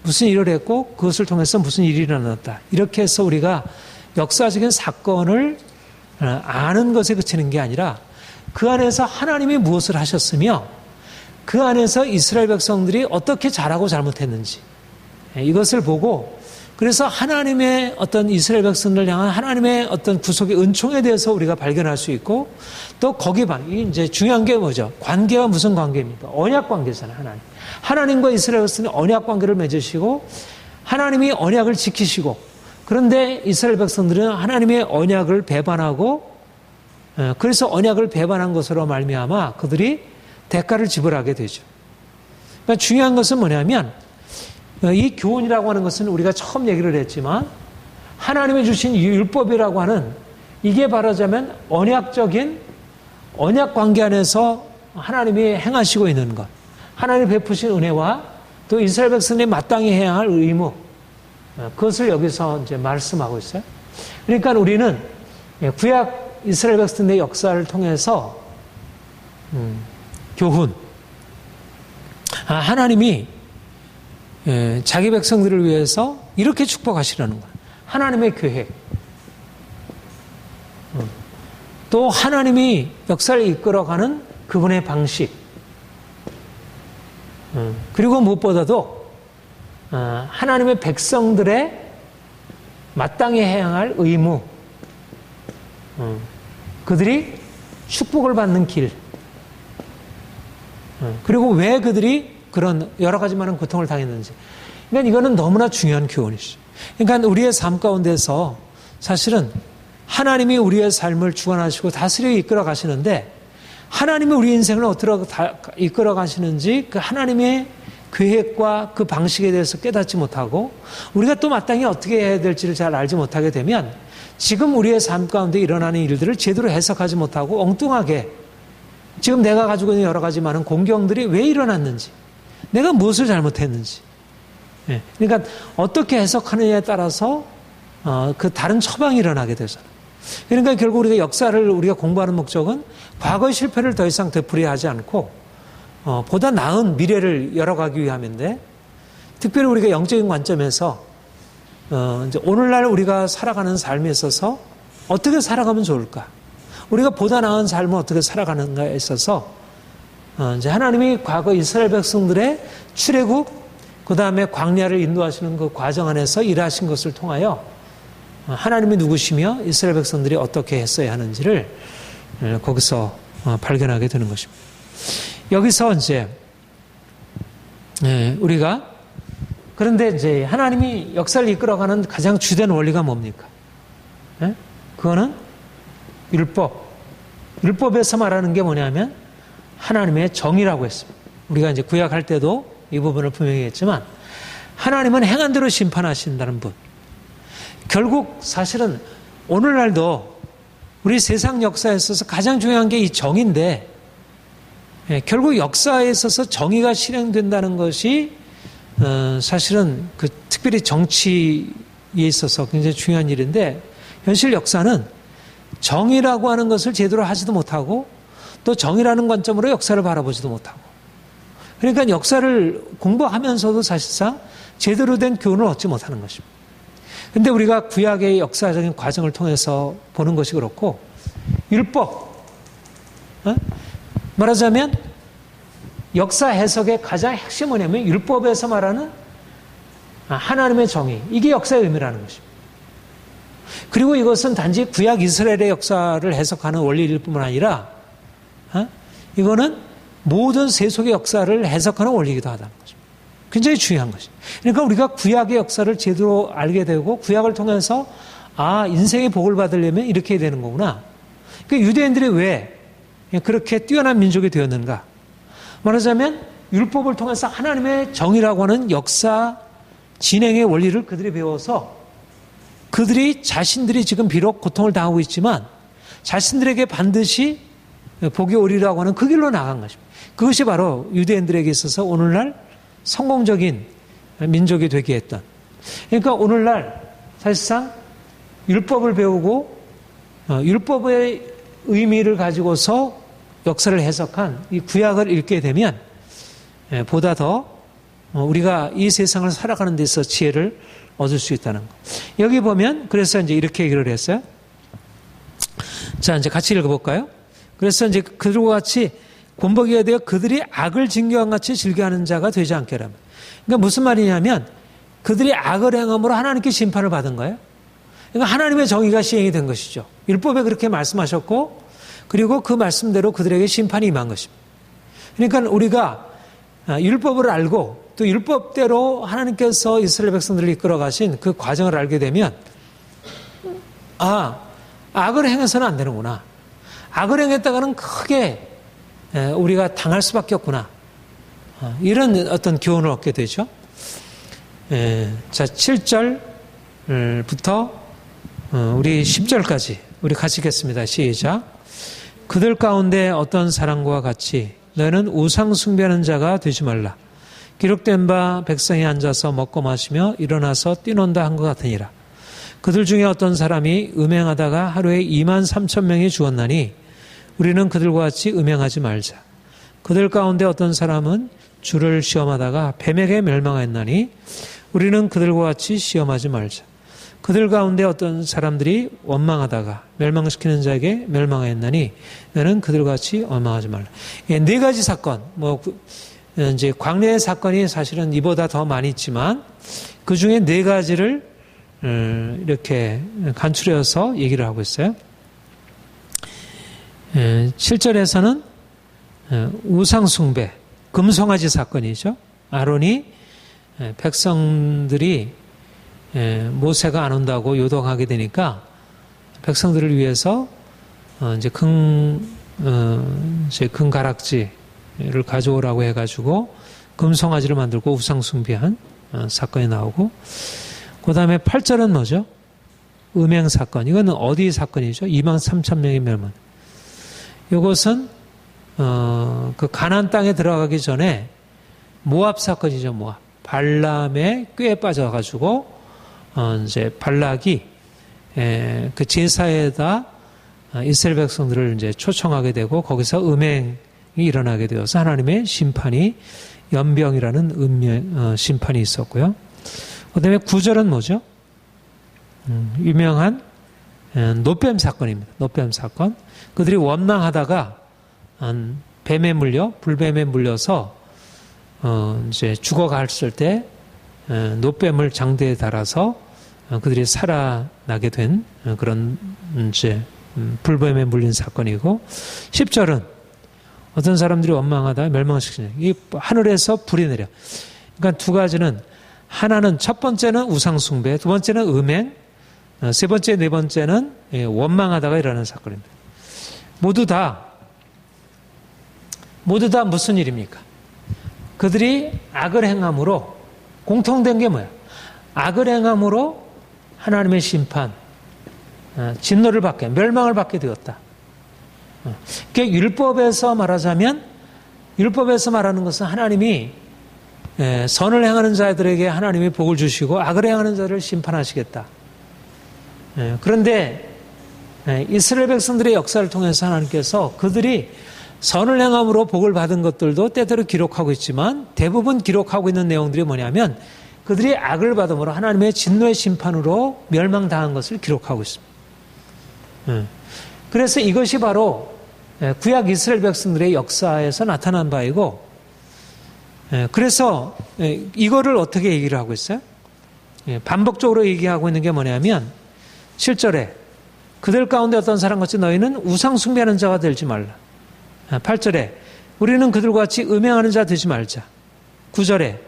무슨 일을 했고 그것을 통해서 무슨 일이 일어났다, 이렇게 해서 우리가 역사적인 사건을 아는 것에 그치는 게 아니라 그 안에서 하나님이 무엇을 하셨으며 그 안에서 이스라엘 백성들이 어떻게 잘하고 잘못했는지 이것을 보고, 그래서 하나님의 어떤 이스라엘 백성들 향한 하나님의 어떤 구속의 은총에 대해서 우리가 발견할 수 있고, 또 거기 이제 중요한 게 뭐죠? 관계가 무슨 관계입니까? 언약 관계잖아요. 하나님과 이스라엘 백성이 언약 관계를 맺으시고 하나님이 언약을 지키시고, 그런데 이스라엘 백성들은 하나님의 언약을 배반하고, 그래서 언약을 배반한 것으로 말미암아 그들이 대가를 지불하게 되죠. 그러니까 중요한 것은 뭐냐면, 이 교훈이라고 하는 것은 우리가 처음 얘기를 했지만 하나님이 주신 율법이라고 하는, 이게 말하자면 언약적인 언약 관계 안에서 하나님이 행하시고 있는 것, 하나님이 베푸신 은혜와 또 이스라엘 백성이 마땅히 해야 할 의무, 그것을 여기서 이제 말씀하고 있어요. 그러니까 우리는 구약 이스라엘 백성의 역사를 통해서 교훈, 하나님이 자기 백성들을 위해서 이렇게 축복하시라는 거예요. 하나님의 계획, 또 하나님이 역사를 이끌어가는 그분의 방식, 그리고 무엇보다도 하나님의 백성들의 마땅히 해야 할 의무, 그들이 축복을 받는 길, 그리고 왜 그들이 그런 여러 가지 많은 고통을 당했는지. 그러니까 이거는 너무나 중요한 교훈이죠. 그러니까 우리의 삶 가운데서 사실은 하나님이 우리의 삶을 주관하시고 다스려 이끌어 가시는데, 하나님이 우리 인생을 어떻게 이끌어 가시는지 그 하나님의 계획과 그 방식에 대해서 깨닫지 못하고 우리가 또 마땅히 어떻게 해야 될지를 잘 알지 못하게 되면 지금 우리의 삶 가운데 일어나는 일들을 제대로 해석하지 못하고 엉뚱하게 지금 내가 가지고 있는 여러 가지 많은 공경들이 왜 일어났는지, 내가 무엇을 잘못했는지, 그러니까 어떻게 해석하느냐에 따라서 그 다른 처방이 일어나게 되잖아요. 그러니까 결국 우리가 역사를 우리가 공부하는 목적은 과거의 실패를 더 이상 되풀이하지 않고 보다 나은 미래를 열어가기 위함인데, 특별히 우리가 영적인 관점에서 이제 오늘날 우리가 살아가는 삶에 있어서 어떻게 살아가면 좋을까? 우리가 보다 나은 삶을 어떻게 살아가는가에 있어서 이제 하나님이 과거 이스라엘 백성들의 출애굽, 그 다음에 광야를 인도하시는 그 과정 안에서 일하신 것을 통하여 하나님이 누구시며 이스라엘 백성들이 어떻게 했어야 하는지를 거기서 발견하게 되는 것입니다. 여기서 이제 우리가 그런데 이제 하나님이 역사를 이끌어가는 가장 주된 원리가 뭡니까? 그거는 율법에서 말하는 게 뭐냐면 하나님의 정의라고 했습니다. 우리가 이제 구약할 때도 이 부분을 분명히 했지만 하나님은 행한 대로 심판하신다는 분. 결국 사실은 오늘날도 우리 세상 역사에 있어서 가장 중요한 게 이 정의인데, 결국 역사에 있어서 정의가 실행된다는 것이 사실은 그 특별히 정치에 있어서 굉장히 중요한 일인데, 현실 역사는 정의라고 하는 것을 제대로 하지도 못하고 또 정의라는 관점으로 역사를 바라보지도 못하고, 그러니까 역사를 공부하면서도 사실상 제대로 된 교훈을 얻지 못하는 것입니다. 그런데 우리가 구약의 역사적인 과정을 통해서 보는 것이 그렇고, 율법, 말하자면 역사 해석의 가장 핵심은 뭐냐면 율법에서 말하는 하나님의 정의, 이게 역사의 의미라는 것입니다. 그리고 이것은 단지 구약 이스라엘의 역사를 해석하는 원리일 뿐만 아니라 이거는 모든 세속의 역사를 해석하는 원리이기도 하다는 것입니다. 굉장히 중요한 것입니다. 그러니까 우리가 구약의 역사를 제대로 알게 되고 구약을 통해서 인생의 복을 받으려면 이렇게 해야 되는 거구나. 그러니까 유대인들이 왜 그렇게 뛰어난 민족이 되었는가? 말하자면 율법을 통해서 하나님의 정의라고 하는 역사 진행의 원리를 그들이 배워서 그들이 자신들이 지금 비록 고통을 당하고 있지만 자신들에게 반드시 복이 오리라고 하는 그 길로 나간 것입니다. 그것이 바로 유대인들에게 있어서 오늘날 성공적인 민족이 되게 했던. 그러니까 오늘날 사실상 율법을 배우고 율법의 의미를 가지고서 역사를 해석한 이 구약을 읽게 되면 보다 더 우리가 이 세상을 살아가는 데 있어서 지혜를 얻을 수 있다는 것. 여기 보면 그래서 이제 이렇게 얘기를 했어요. 자, 이제 같이 읽어볼까요? 그래서 이제 그들과 같이 본보기가 되어 그들이 악을 징계한 같이 즐겨하는 자가 되지 않게 하라면. 그러니까 무슨 말이냐면 그들이 악을 행함으로 하나님께 심판을 받은 거예요. 그러니까 하나님의 정의가 시행이 된 것이죠. 율법에 그렇게 말씀하셨고 그리고 그 말씀대로 그들에게 심판이 임한 것입니다. 그러니까 우리가 율법을 알고 또 율법대로 하나님께서 이스라엘 백성들을 이끌어 가신 그 과정을 알게 되면 악을 행해서는 안 되는구나. 악을 행했다가는 크게 우리가 당할 수밖에 없구나. 이런 어떤 교훈을 얻게 되죠. 자, 7절부터 우리 10절까지 우리 같이 읽겠습니다. 시작. 그들 가운데 어떤 사람과 같이 너는 우상 숭배하는 자가 되지 말라. 기록된 바 백성이 앉아서 먹고 마시며 일어나서 뛰논다 한 것 같으니라. 그들 중에 어떤 사람이 음행하다가 하루에 23,000명이 죽었나니 우리는 그들과 같이 음행하지 말자. 그들 가운데 어떤 사람은 주를 시험하다가 뱀에게 멸망하였나니 우리는 그들과 같이 시험하지 말자. 그들 가운데 어떤 사람들이 원망하다가 멸망시키는 자에게 멸망하였나니 너는 그들과 같이 원망하지 말라. 네 가지 사건, 이제 광야의 사건이 사실은 이보다 더 많이 있지만 그 중에 네 가지를 이렇게 간추려서 얘기를 하고 있어요. 7절에서는 우상숭배, 금송아지 사건이죠. 아론이 백성들이 모세가 안 온다고 요동하게 되니까 백성들을 위해서 이제 금 가락지를 가져오라고 해가지고 금송아지를 만들고 우상숭배한 사건이 나오고, 그 다음에 8절은 뭐죠? 음행 사건. 이거는 어디 사건이죠? 23,000명이 멸망. 이것은 그 가나안 땅에 들어가기 전에 모압 사건이죠. 모압. 발람의 꾀에 빠져가지고 이제 발락이 그 제사에다 이스라엘 백성들을 이제 초청하게 되고 거기서 음행이 일어나게 되어서 하나님의 심판이 연병이라는 심판이 있었고요. 그다음에 9절은 뭐죠? 유명한 노뱀 사건입니다. 노뱀 사건. 그들이 원망하다가 뱀에 물려 불뱀에 물려서 이제 죽어갔을 때 노뱀을 장대에 달아서 그들이 살아나게 된 그런 이제 불뱀에 물린 사건이고, 10절은 어떤 사람들이 원망하다 멸망시키는 이 하늘에서 불이 내려. 그러니까 두 가지는, 하나는 첫 번째는 우상숭배, 두 번째는 음행, 세 번째, 네 번째는 원망하다가 일어나는 사건입니다. 모두 다 무슨 일입니까? 그들이 악을 행함으로, 공통된 게 뭐야? 악을 행함으로 하나님의 심판, 진노를 받게, 멸망을 받게 되었다. 그러니까 율법에서 말하자면, 율법에서 말하는 것은 하나님이 선을 행하는 자들에게 하나님이 복을 주시고 악을 행하는 자를 심판하시겠다. 그런데 이스라엘 백성들의 역사를 통해서 하나님께서 그들이 선을 행함으로 복을 받은 것들도 때때로 기록하고 있지만, 대부분 기록하고 있는 내용들이 뭐냐면 그들이 악을 받음으로 하나님의 진노의 심판으로 멸망당한 것을 기록하고 있습니다. 그래서 이것이 바로 구약 이스라엘 백성들의 역사에서 나타난 바이고, 그래서 이거를 어떻게 얘기를 하고 있어요? 반복적으로 얘기하고 있는 게 뭐냐면 7절에 그들 가운데 어떤 사람같이 너희는 우상 숭배하는 자가 되지 말라. 8절에 우리는 그들과 같이 음행하는 자 되지 말자. 9절에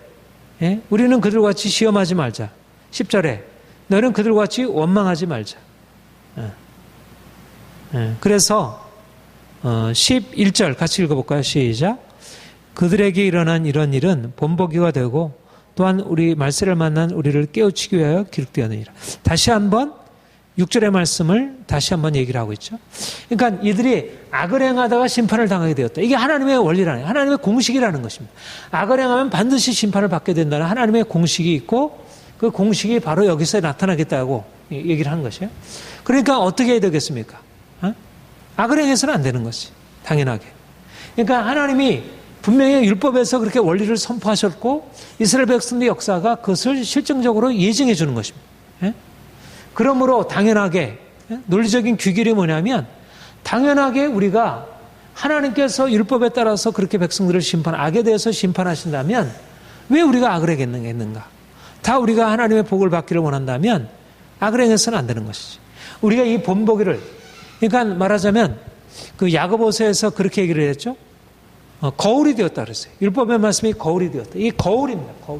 우리는 그들과 같이 시험하지 말자. 10절에 너희는 그들과 같이 원망하지 말자. 그래서 11절 같이 읽어볼까요? 시작. 그들에게 일어난 이런 일은 본보기가 되고 또한 우리 말세를 만난 우리를 깨우치기 위하여 기록되었느니라. 다시 한번 6절의 말씀을 다시 한번 얘기를 하고 있죠. 그러니까 이들이 악을 행하다가 심판을 당하게 되었다. 이게 하나님의 원리라는, 하나님의 공식이라는 것입니다. 악을 행하면 반드시 심판을 받게 된다는 하나님의 공식이 있고, 그 공식이 바로 여기서 나타나겠다고 얘기를 한 것이에요. 그러니까 어떻게 해야 되겠습니까? 악을 행해서는 안 되는 것이 당연하게. 그러니까 하나님이 분명히 율법에서 그렇게 원리를 선포하셨고 이스라엘 백성의 역사가 그것을 실증적으로 예증해 주는 것입니다. 그러므로 당연하게 논리적인 규결이 뭐냐면, 당연하게 우리가 하나님께서 율법에 따라서 그렇게 백성들을 악에 대해서 심판하신다면 왜 우리가 악을 행했는가? 다 우리가 하나님의 복을 받기를 원한다면 악을 행해서는 안 되는 것이지. 우리가 이 본보기를, 그러니까 말하자면 그 야고보서에서 그렇게 얘기를 했죠. 거울이 되었다 그랬어요. 율법의 말씀이 거울이 되었다. 이 거울입니다. 거울.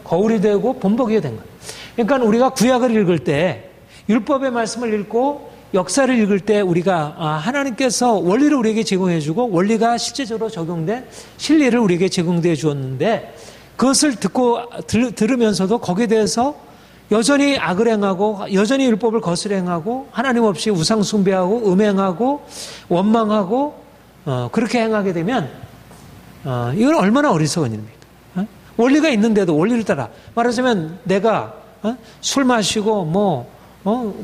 거울이 되고 본보기가 된 거예요. 그러니까 우리가 구약을 읽을 때, 율법의 말씀을 읽고 역사를 읽을 때 우리가 하나님께서 원리를 우리에게 제공해 주고 원리가 실제적으로 적용된 진리를 우리에게 제공해 주었는데, 그것을 듣고 들으면서도 거기에 대해서 여전히 악을 행하고 여전히 율법을 거스려 행하고 하나님 없이 우상 숭배하고 음행하고 원망하고 그렇게 행하게 되면 이건 얼마나 어리석은 일입니까? 원리가 있는데도 원리를 따라, 말하자면 내가 술 마시고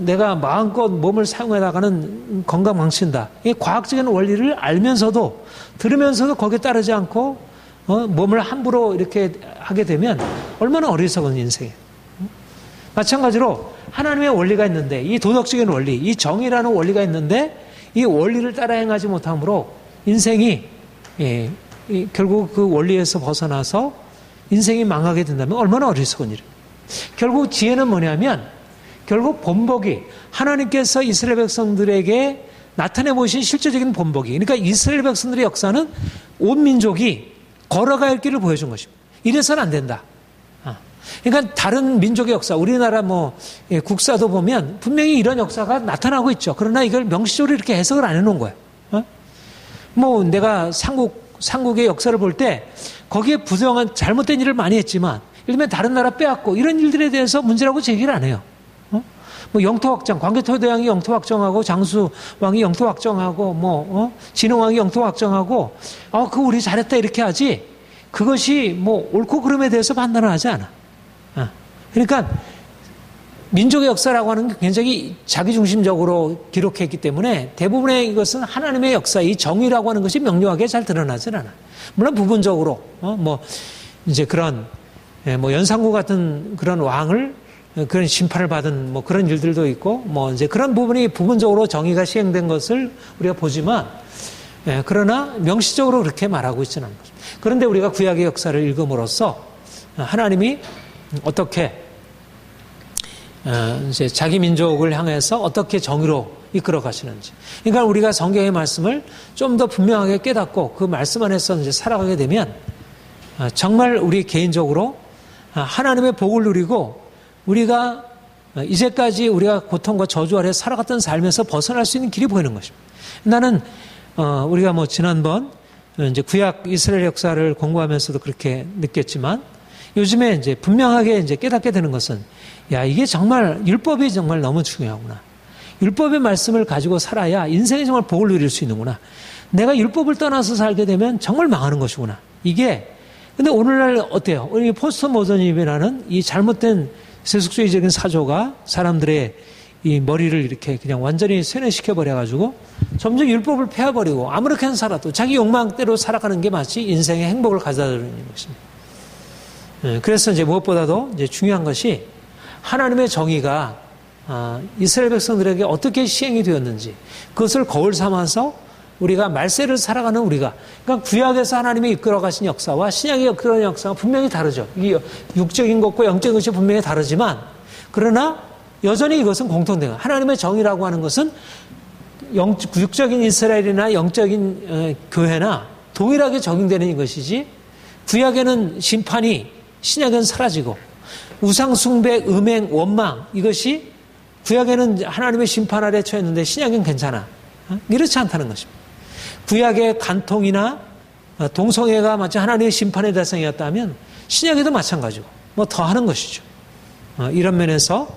내가 마음껏 몸을 사용하다가는 건강 망친다. 이 과학적인 원리를 알면서도 들으면서도 거기에 따르지 않고 몸을 함부로 이렇게 하게 되면 얼마나 어리석은 인생이에요. 마찬가지로 하나님의 원리가 있는데, 이 도덕적인 원리, 이 정의라는 원리가 있는데 이 원리를 따라 행하지 못함으로 인생이 결국 그 원리에서 벗어나서 인생이 망하게 된다면 얼마나 어리석은 일이에요. 결국 지혜는 뭐냐면, 결국 본보기, 하나님께서 이스라엘 백성들에게 나타내 보신 실제적인 본보기, 그러니까 이스라엘 백성들의 역사는 온 민족이 걸어갈 야 길을 보여준 것입니다. 이래서는 안 된다. 그러니까 다른 민족의 역사, 우리나라 국사도 보면 분명히 이런 역사가 나타나고 있죠. 그러나 이걸 명시적으로 이렇게 해석을 안 해놓은 거예요. 내가 삼국 삼국의 역사를 볼 때 거기에 부정한 잘못된 일을 많이 했지만 예를 들면 다른 나라 빼앗고 이런 일들에 대해서 문제라고 제기를 안 해요. 뭐 영토 확장, 광개토대왕이 영토 확정하고 장수왕이 영토 확정하고 진흥왕이 영토 확정하고 그거 우리 잘했다 이렇게 하지 그것이 뭐 옳고 그름에 대해서 판단을 하지 않아. 그러니까 민족의 역사라고 하는 게 굉장히 자기중심적으로 기록했기 때문에 대부분의 이것은 하나님의 역사, 이 정의라고 하는 것이 명료하게 잘 드러나질 않아. 물론 부분적으로 이제 그런 연산구 같은 그런 왕을 그런 심판을 받은 그런 일들도 있고 이제 그런 부분이 부분적으로 정의가 시행된 것을 우리가 보지만 그러나 명시적으로 그렇게 말하고 있지는 않은 거죠. 그런데 우리가 구약의 역사를 읽음으로써 하나님이 어떻게 이제 자기 민족을 향해서 어떻게 정의로 이끌어 가시는지. 그러니까 우리가 성경의 말씀을 좀 더 분명하게 깨닫고 그 말씀 안에서 이제 살아가게 되면 정말 우리 개인적으로 하나님의 복을 누리고 우리가 이제까지 우리가 고통과 저주 아래 살아갔던 삶에서 벗어날 수 있는 길이 보이는 것입니다. 나는 우리가 지난번 이제 구약 이스라엘 역사를 공부하면서도 그렇게 느꼈지만 요즘에 이제 분명하게 이제 깨닫게 되는 것은 이게 정말 율법이 정말 너무 중요하구나. 율법의 말씀을 가지고 살아야 인생에 정말 복을 누릴 수 있는구나. 내가 율법을 떠나서 살게 되면 정말 망하는 것이구나. 근데 오늘날 어때요? 우리 포스트 모더니즘이라는 이 잘못된 세속주의적인 사조가 사람들의 이 머리를 이렇게 그냥 완전히 쇠뇌시켜버려가지고 점점 율법을 폐해버리고 아무렇게나 살아도 자기 욕망대로 살아가는 게 마치 인생의 행복을 가져다 주는 것입니다. 그래서 이제 무엇보다도 이제 중요한 것이 하나님의 정의가 이스라엘 백성들에게 어떻게 시행이 되었는지 그것을 거울 삼아서 우리가 말세를 살아가는 우리가 그러니까 구약에서 하나님이 이끌어 가신 역사와 신약의 이끌어 가신 역사가 분명히 다르죠. 이 육적인 것과 영적인 것이 분명히 다르지만 그러나 여전히 이것은 공통된 거예요. 하나님의 정의라고 하는 것은 육적인 이스라엘이나 영적인 교회나 동일하게 적용되는 것이지 구약에는 심판이 신약은 사라지고 우상 숭배, 음행, 원망 이것이 구약에는 하나님의 심판 아래 처했는데 신약은 괜찮아. 이렇지 않다는 것입니다. 구약의 간통이나 동성애가 마치 하나님의 심판의 대상이었다면 신약에도 마찬가지고 더 하는 것이죠. 이런 면에서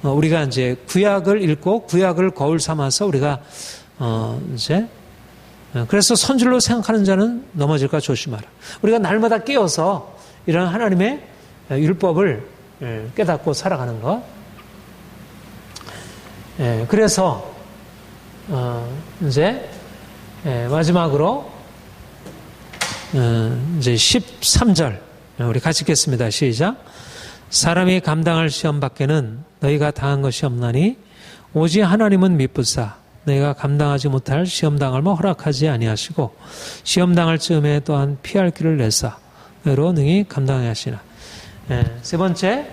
우리가 이제 구약을 읽고 구약을 거울 삼아서 우리가 이제 그래서 선줄로 생각하는 자는 넘어질까 조심하라. 우리가 날마다 깨어서 이런 하나님의 율법을 깨닫고 살아가는 것. 그래서 이제 마지막으로 이제 13절 우리 같이 읽겠습니다. 시작. 사람이 감당할 시험 밖에는 너희가 당한 것이 없나니 오직 하나님은 미쁘사 너희가 감당하지 못할 시험 당할만 허락하지 아니하시고 시험 당할 즈음에 또한 피할 길을 내사 너희로 능히 감당하게 하시나. 세 번째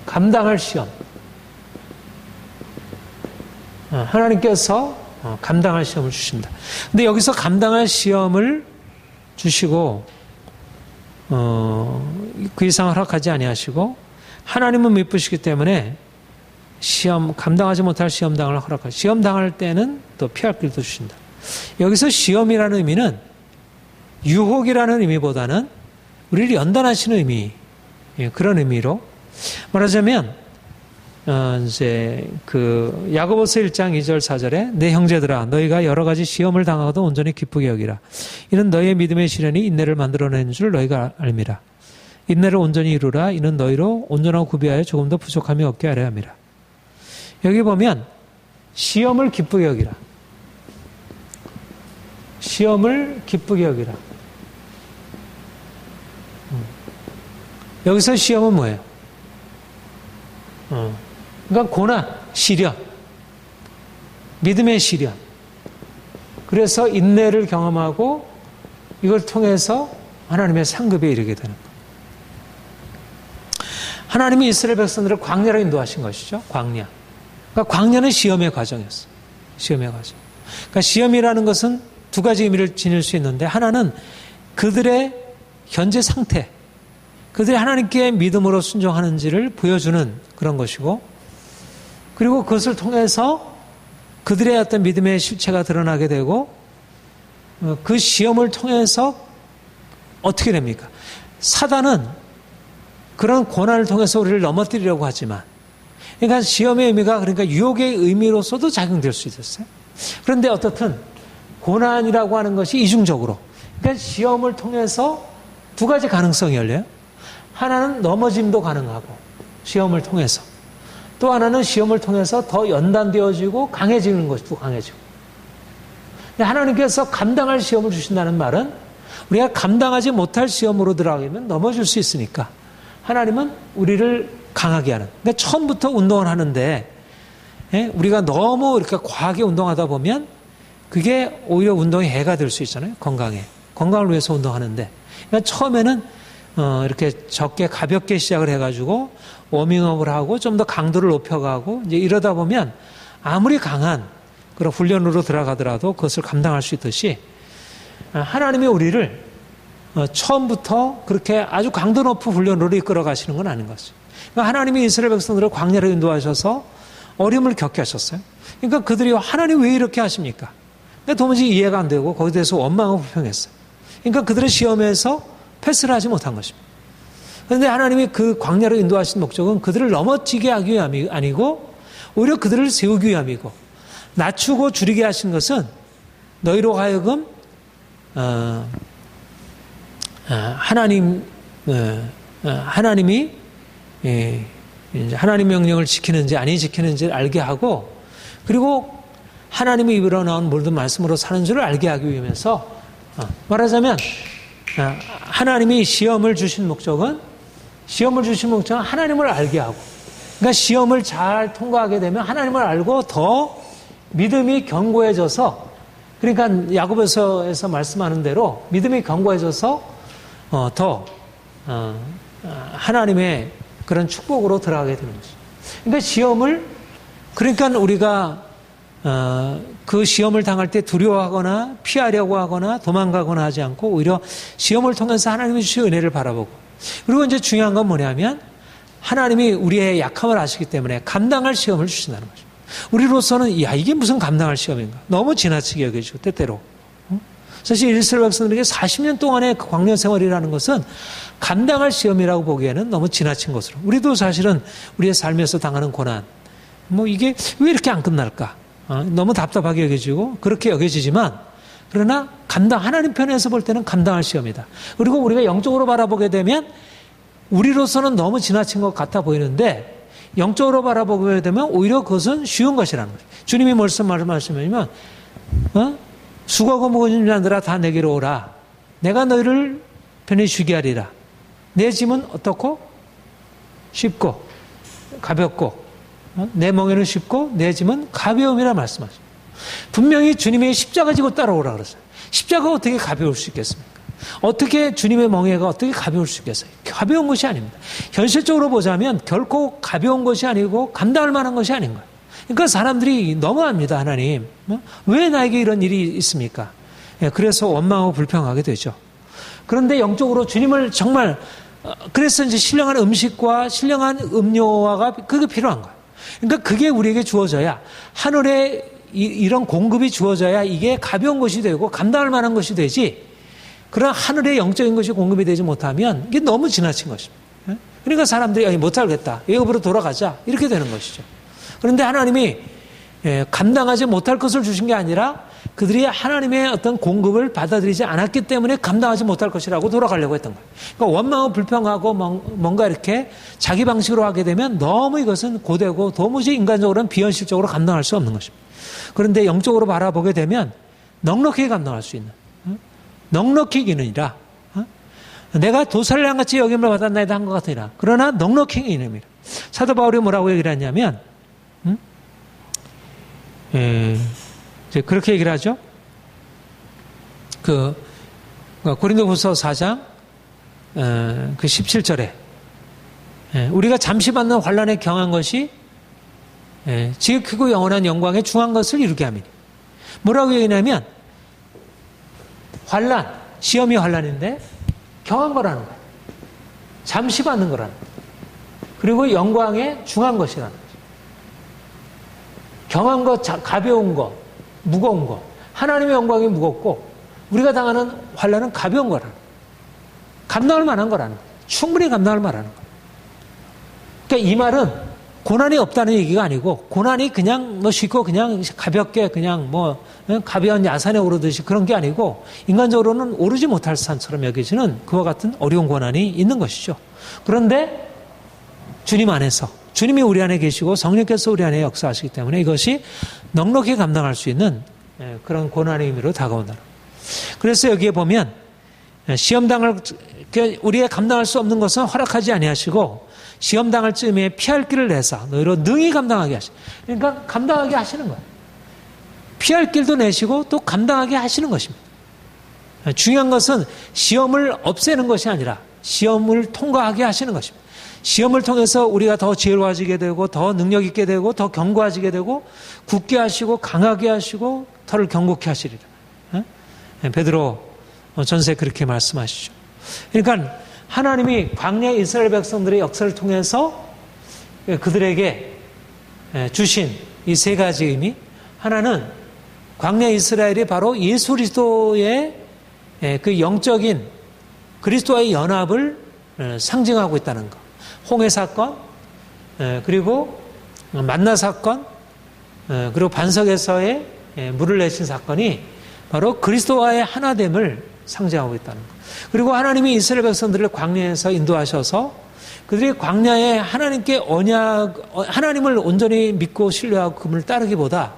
감당할 시험. 하나님께서 감당할 시험을 주십니다. 근데 여기서 감당할 시험을 주시고 그 이상 허락하지 아니하시고 하나님은 미쁘시기 때문에 시험 감당하지 못할 시험 당을 허락하시고 시험 당할 때는 또 피할 길도 주신다. 여기서 시험이라는 의미는 유혹이라는 의미보다는 우리를 연단하시는 의미 그런 의미로 말하자면 이제 그 야고보서 1장 2절 4절에 내 형제들아 너희가 여러 가지 시험을 당하고도 온전히 기쁘게 여기라. 이는 너희의 믿음의 시련이 인내를 만들어내는 줄 너희가 알미라. 인내를 온전히 이루라. 이는 너희로 온전하고 구비하여 조금 더 부족함이 없게 하려 함이라. 여기 보면 시험을 기쁘게 여기라. 시험을 기쁘게 여기라. 여기서 시험은 뭐예요? 그러니까 고난, 시련, 믿음의 시련. 그래서 인내를 경험하고 이걸 통해서 하나님의 상급에 이르게 되는 것. 하나님이 이스라엘 백성들을 광야로 인도하신 것이죠. 광야. 그러니까 광야는 시험의 과정이었어요. 시험의 과정. 그러니까 시험이라는 것은 두 가지 의미를 지닐 수 있는데 하나는 그들의 현재 상태, 그들이 하나님께 믿음으로 순종하는지를 보여주는 그런 것이고 그리고 그것을 통해서 그들의 어떤 믿음의 실체가 드러나게 되고 그 시험을 통해서 어떻게 됩니까? 사단은 그런 고난을 통해서 우리를 넘어뜨리려고 하지만, 그러니까 시험의 의미가 그러니까 유혹의 의미로서도 작용될 수 있었어요. 그런데 어떻든 고난이라고 하는 것이 이중적으로, 그러니까 시험을 통해서 두 가지 가능성이 열려요. 하나는 넘어짐도 가능하고, 시험을 통해서. 또 하나는 시험을 통해서 더 연단되어지고 강해지는 것도 강해지고. 하나님께서 감당할 시험을 주신다는 말은 우리가 감당하지 못할 시험으로 들어가면 넘어질 수 있으니까 하나님은 우리를 강하게 하는. 그러니까 처음부터 운동을 하는데 우리가 너무 이렇게 과하게 운동하다 보면 그게 오히려 운동에 해가 될 수 있잖아요. 건강을 위해서 운동하는데. 그러니까 처음에는 이렇게 적게 가볍게 시작을 해가지고 워밍업을 하고 좀 더 강도를 높여가고 이제 이러다 보면 아무리 강한 그런 훈련으로 들어가더라도 그것을 감당할 수 있듯이 하나님이 우리를 처음부터 그렇게 아주 강도 높은 훈련으로 이끌어 가시는 건 아닌 것이죠. 그러니까 하나님이 이스라엘 백성들을 광야로 인도하셔서 어려움을 겪게 하셨어요. 그러니까 그들이 하나님 왜 이렇게 하십니까? 도무지 이해가 안 되고 거기에 대해서 원망하고 불평했어요. 그러니까 그들의 시험에서 패스를 하지 못한 것입니다. 그런데 하나님이 그 광야로 인도하신 목적은 그들을 넘어지게 하기 위함이 아니고 오히려 그들을 세우기 위함이고, 낮추고 줄이게 하신 것은 너희로 하여금 하나님이 하나님 명령을 지키는지 아니 지키는지를 알게 하고, 그리고 하나님의 입으로 나온 모든 말씀으로 사는 줄을 알게 하기 위해서, 말하자면 하나님이 시험을 주신 목적은 하나님을 알게 하고, 그러니까 시험을 잘 통과하게 되면 하나님을 알고 더 믿음이 견고해져서, 그러니까 야고보서에서 말씀하는 대로 믿음이 견고해져서 더 하나님의 그런 축복으로 들어가게 되는 거죠. 그러니까 시험을, 그러니까 우리가 그 시험을 당할 때 두려워하거나 피하려고 하거나 도망가거나 하지 않고 오히려 시험을 통해서 하나님이 주신 은혜를 바라보고, 그리고 이제 중요한 건 뭐냐면 하나님이 우리의 약함을 아시기 때문에 감당할 시험을 주신다는 거죠. 우리로서는 야, 이게 무슨 감당할 시험인가, 너무 지나치게 여겨지고 때때로. 사실 이스라엘 백성들에게 40년 동안의 그 광야 생활이라는 것은 감당할 시험이라고 보기에는 너무 지나친 것으로, 우리도 사실은 우리의 삶에서 당하는 고난, 이게 왜 이렇게 안 끝날까, 너무 답답하게 여겨지고 그렇게 여겨지지만, 그러나 하나님 편에서 볼 때는 감당할 시험이다. 그리고 우리가 영적으로 바라보게 되면 우리로서는 너무 지나친 것 같아 보이는데, 영적으로 바라보게 되면 오히려 그것은 쉬운 것이라는 거죠. 주님이 말씀하시면 수고하고 무거운 자들아 다 내게로 오라. 내가 너희를 편히 쉬게 하리라. 내 짐은 어떻고? 쉽고 가볍고, 내 멍에는 쉽고 내 짐은 가벼움이라 말씀하죠. 분명히 주님의 십자가 지고 따라오라 그랬어요. 십자가가 어떻게 가벼울 수 있겠습니까? 어떻게 주님의 멍에가 어떻게 가벼울 수 있겠어요? 가벼운 것이 아닙니다. 현실적으로 보자면 결코 가벼운 것이 아니고 감당할 만한 것이 아닌 거예요. 그러니까 사람들이 너무합니다. 하나님, 왜 나에게 이런 일이 있습니까? 그래서 원망하고 불평하게 되죠. 그런데 영적으로 주님을 정말, 그래서 이제 신령한 음식과 신령한 음료가 그게 필요한 거예요. 그러니까 그게 우리에게 주어져야, 하늘에 이런 공급이 주어져야 이게 가벼운 것이 되고 감당할 만한 것이 되지, 그런 하늘의 영적인 것이 공급이 되지 못하면 이게 너무 지나친 것입니다. 그러니까 사람들이 못 살겠다, 애굽으로 돌아가자, 이렇게 되는 것이죠. 그런데 하나님이 감당하지 못할 것을 주신 게 아니라 그들이 하나님의 어떤 공급을 받아들이지 않았기 때문에 감당하지 못할 것이라고 돌아가려고 했던 거예요. 그러니까 원망하고 불평하고 뭔가 이렇게 자기 방식으로 하게 되면 너무 이것은 고되고 도무지 인간적으로는 비현실적으로 감당할 수 없는 것입니다. 그런데 영적으로 바라보게 되면 넉넉히 감당할 수 있는, 넉넉히 이기느니라. 내가 도살량같이 여김을 받았나이다 한 것 같으니라. 그러나 넉넉히 이기느니라. 사도 바울이 뭐라고 얘기를 했냐면, 이제 그렇게 얘기를 하죠. 고린도후서 4장 그 17절에 우리가 잠시 받는 환난에 경한 것이 지극히고 영원한 영광에 중한 것을 이루게 함이니. 뭐라고 얘기냐면 환난, 시험이 환난인데 경한 거라는 거예요. 잠시 받는 거라는 거예요. 그리고 영광에 중한 것이라는 거예요. 경한 것, 가벼운 것, 무거운 것. 하나님의 영광이 무겁고 우리가 당하는 환난은 가벼운 거라는 거예요. 감당할 만한 거라는 거예요. 충분히 감당할 만한 거예요. 그러니까 이 말은 고난이 없다는 얘기가 아니고 고난이 그냥 뭐 쉽고 그냥 가볍게 그냥 뭐 가벼운 야산에 오르듯이 그런 게 아니고 인간적으로는 오르지 못할 산처럼 여겨지는 그와 같은 어려운 고난이 있는 것이죠. 그런데 주님 안에서 주님이 우리 안에 계시고 성령께서 우리 안에 역사하시기 때문에 이것이 넉넉히 감당할 수 있는 그런 고난의 의미로 다가온다. 그래서 여기에 보면 시험당을 우리의 감당할 수 없는 것은 허락하지 아니하시고 시험당할 즈음에 피할 길을 내사 너희로 능히 감당하게 하시. 그러니까 감당하게 하시는 거예요. 피할 길도 내시고 또 감당하게 하시는 것입니다. 중요한 것은 시험을 없애는 것이 아니라 시험을 통과하게 하시는 것입니다. 시험을 통해서 우리가 더 지혜로워지게 되고 더 능력 있게 되고 더 견고해지게 되고 굳게 하시고 강하게 하시고 털을 견고케 하시리라. 베드로 전서에 그렇게 말씀하시죠. 그러니까 하나님이 광야 이스라엘 백성들의 역사를 통해서 그들에게 주신 이 세 가지 의미, 하나는 광야 이스라엘이 바로 예수 그리스도의 그 영적인 그리스도와의 연합을 상징하고 있다는 것. 홍해 사건, 그리고 만나 사건, 그리고 반석에서의 물을 내신 사건이 바로 그리스도와의 하나됨을 상징하고 있다는 것. 그리고 하나님이 이스라엘 백성들을 광야에서 인도하셔서 그들이 광야에 하나님께 하나님을 온전히 믿고 신뢰하고 그분을 따르기보다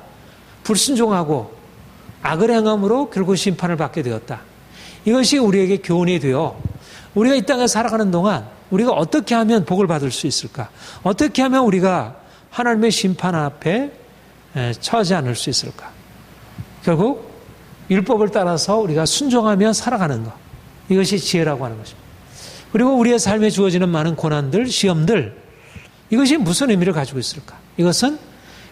불순종하고 악을 행함으로 결국 심판을 받게 되었다. 이것이 우리에게 교훈이 되어 우리가 이 땅에 살아가는 동안 우리가 어떻게 하면 복을 받을 수 있을까? 어떻게 하면 우리가 하나님의 심판 앞에 처하지 않을 수 있을까? 결국 율법을 따라서 우리가 순종하며 살아가는 것. 이것이 지혜라고 하는 것입니다. 그리고 우리의 삶에 주어지는 많은 고난들, 시험들, 이것이 무슨 의미를 가지고 있을까? 이것은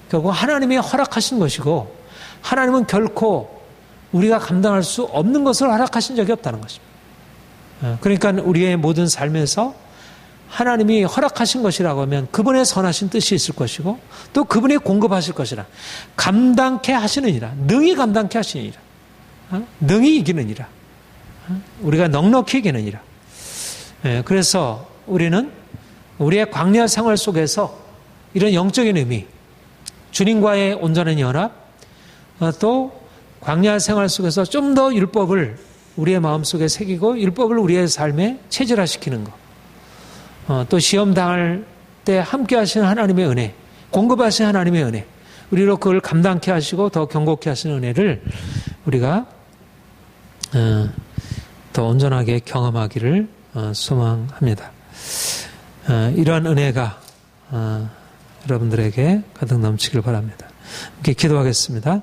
결국 하나님이 허락하신 것이고 하나님은 결코 우리가 감당할 수 없는 것을 허락하신 적이 없다는 것입니다. 그러니까 우리의 모든 삶에서 하나님이 허락하신 것이라고 하면 그분의 선하신 뜻이 있을 것이고 또 그분이 공급하실 것이라 감당케 하시느니라 능히 감당케 하시느니라 능히 이기느니라 우리가 넉넉히 이기느니라. 그래서 우리는 우리의 광야 생활 속에서 이런 영적인 의미, 주님과의 온전한 연합, 또 광야 생활 속에서 좀 더 율법을 우리의 마음속에 새기고 율법을 우리의 삶에 체질화시키는 것, 또 시험 당할 때 함께 하시는 하나님의 은혜, 공급하시는 하나님의 은혜, 우리로 그걸 감당케 하시고 더 견고케 하시는 은혜를 우리가 더 온전하게 경험하기를 소망합니다. 이러한 은혜가 여러분들에게 가득 넘치길 바랍니다. 함께 기도하겠습니다.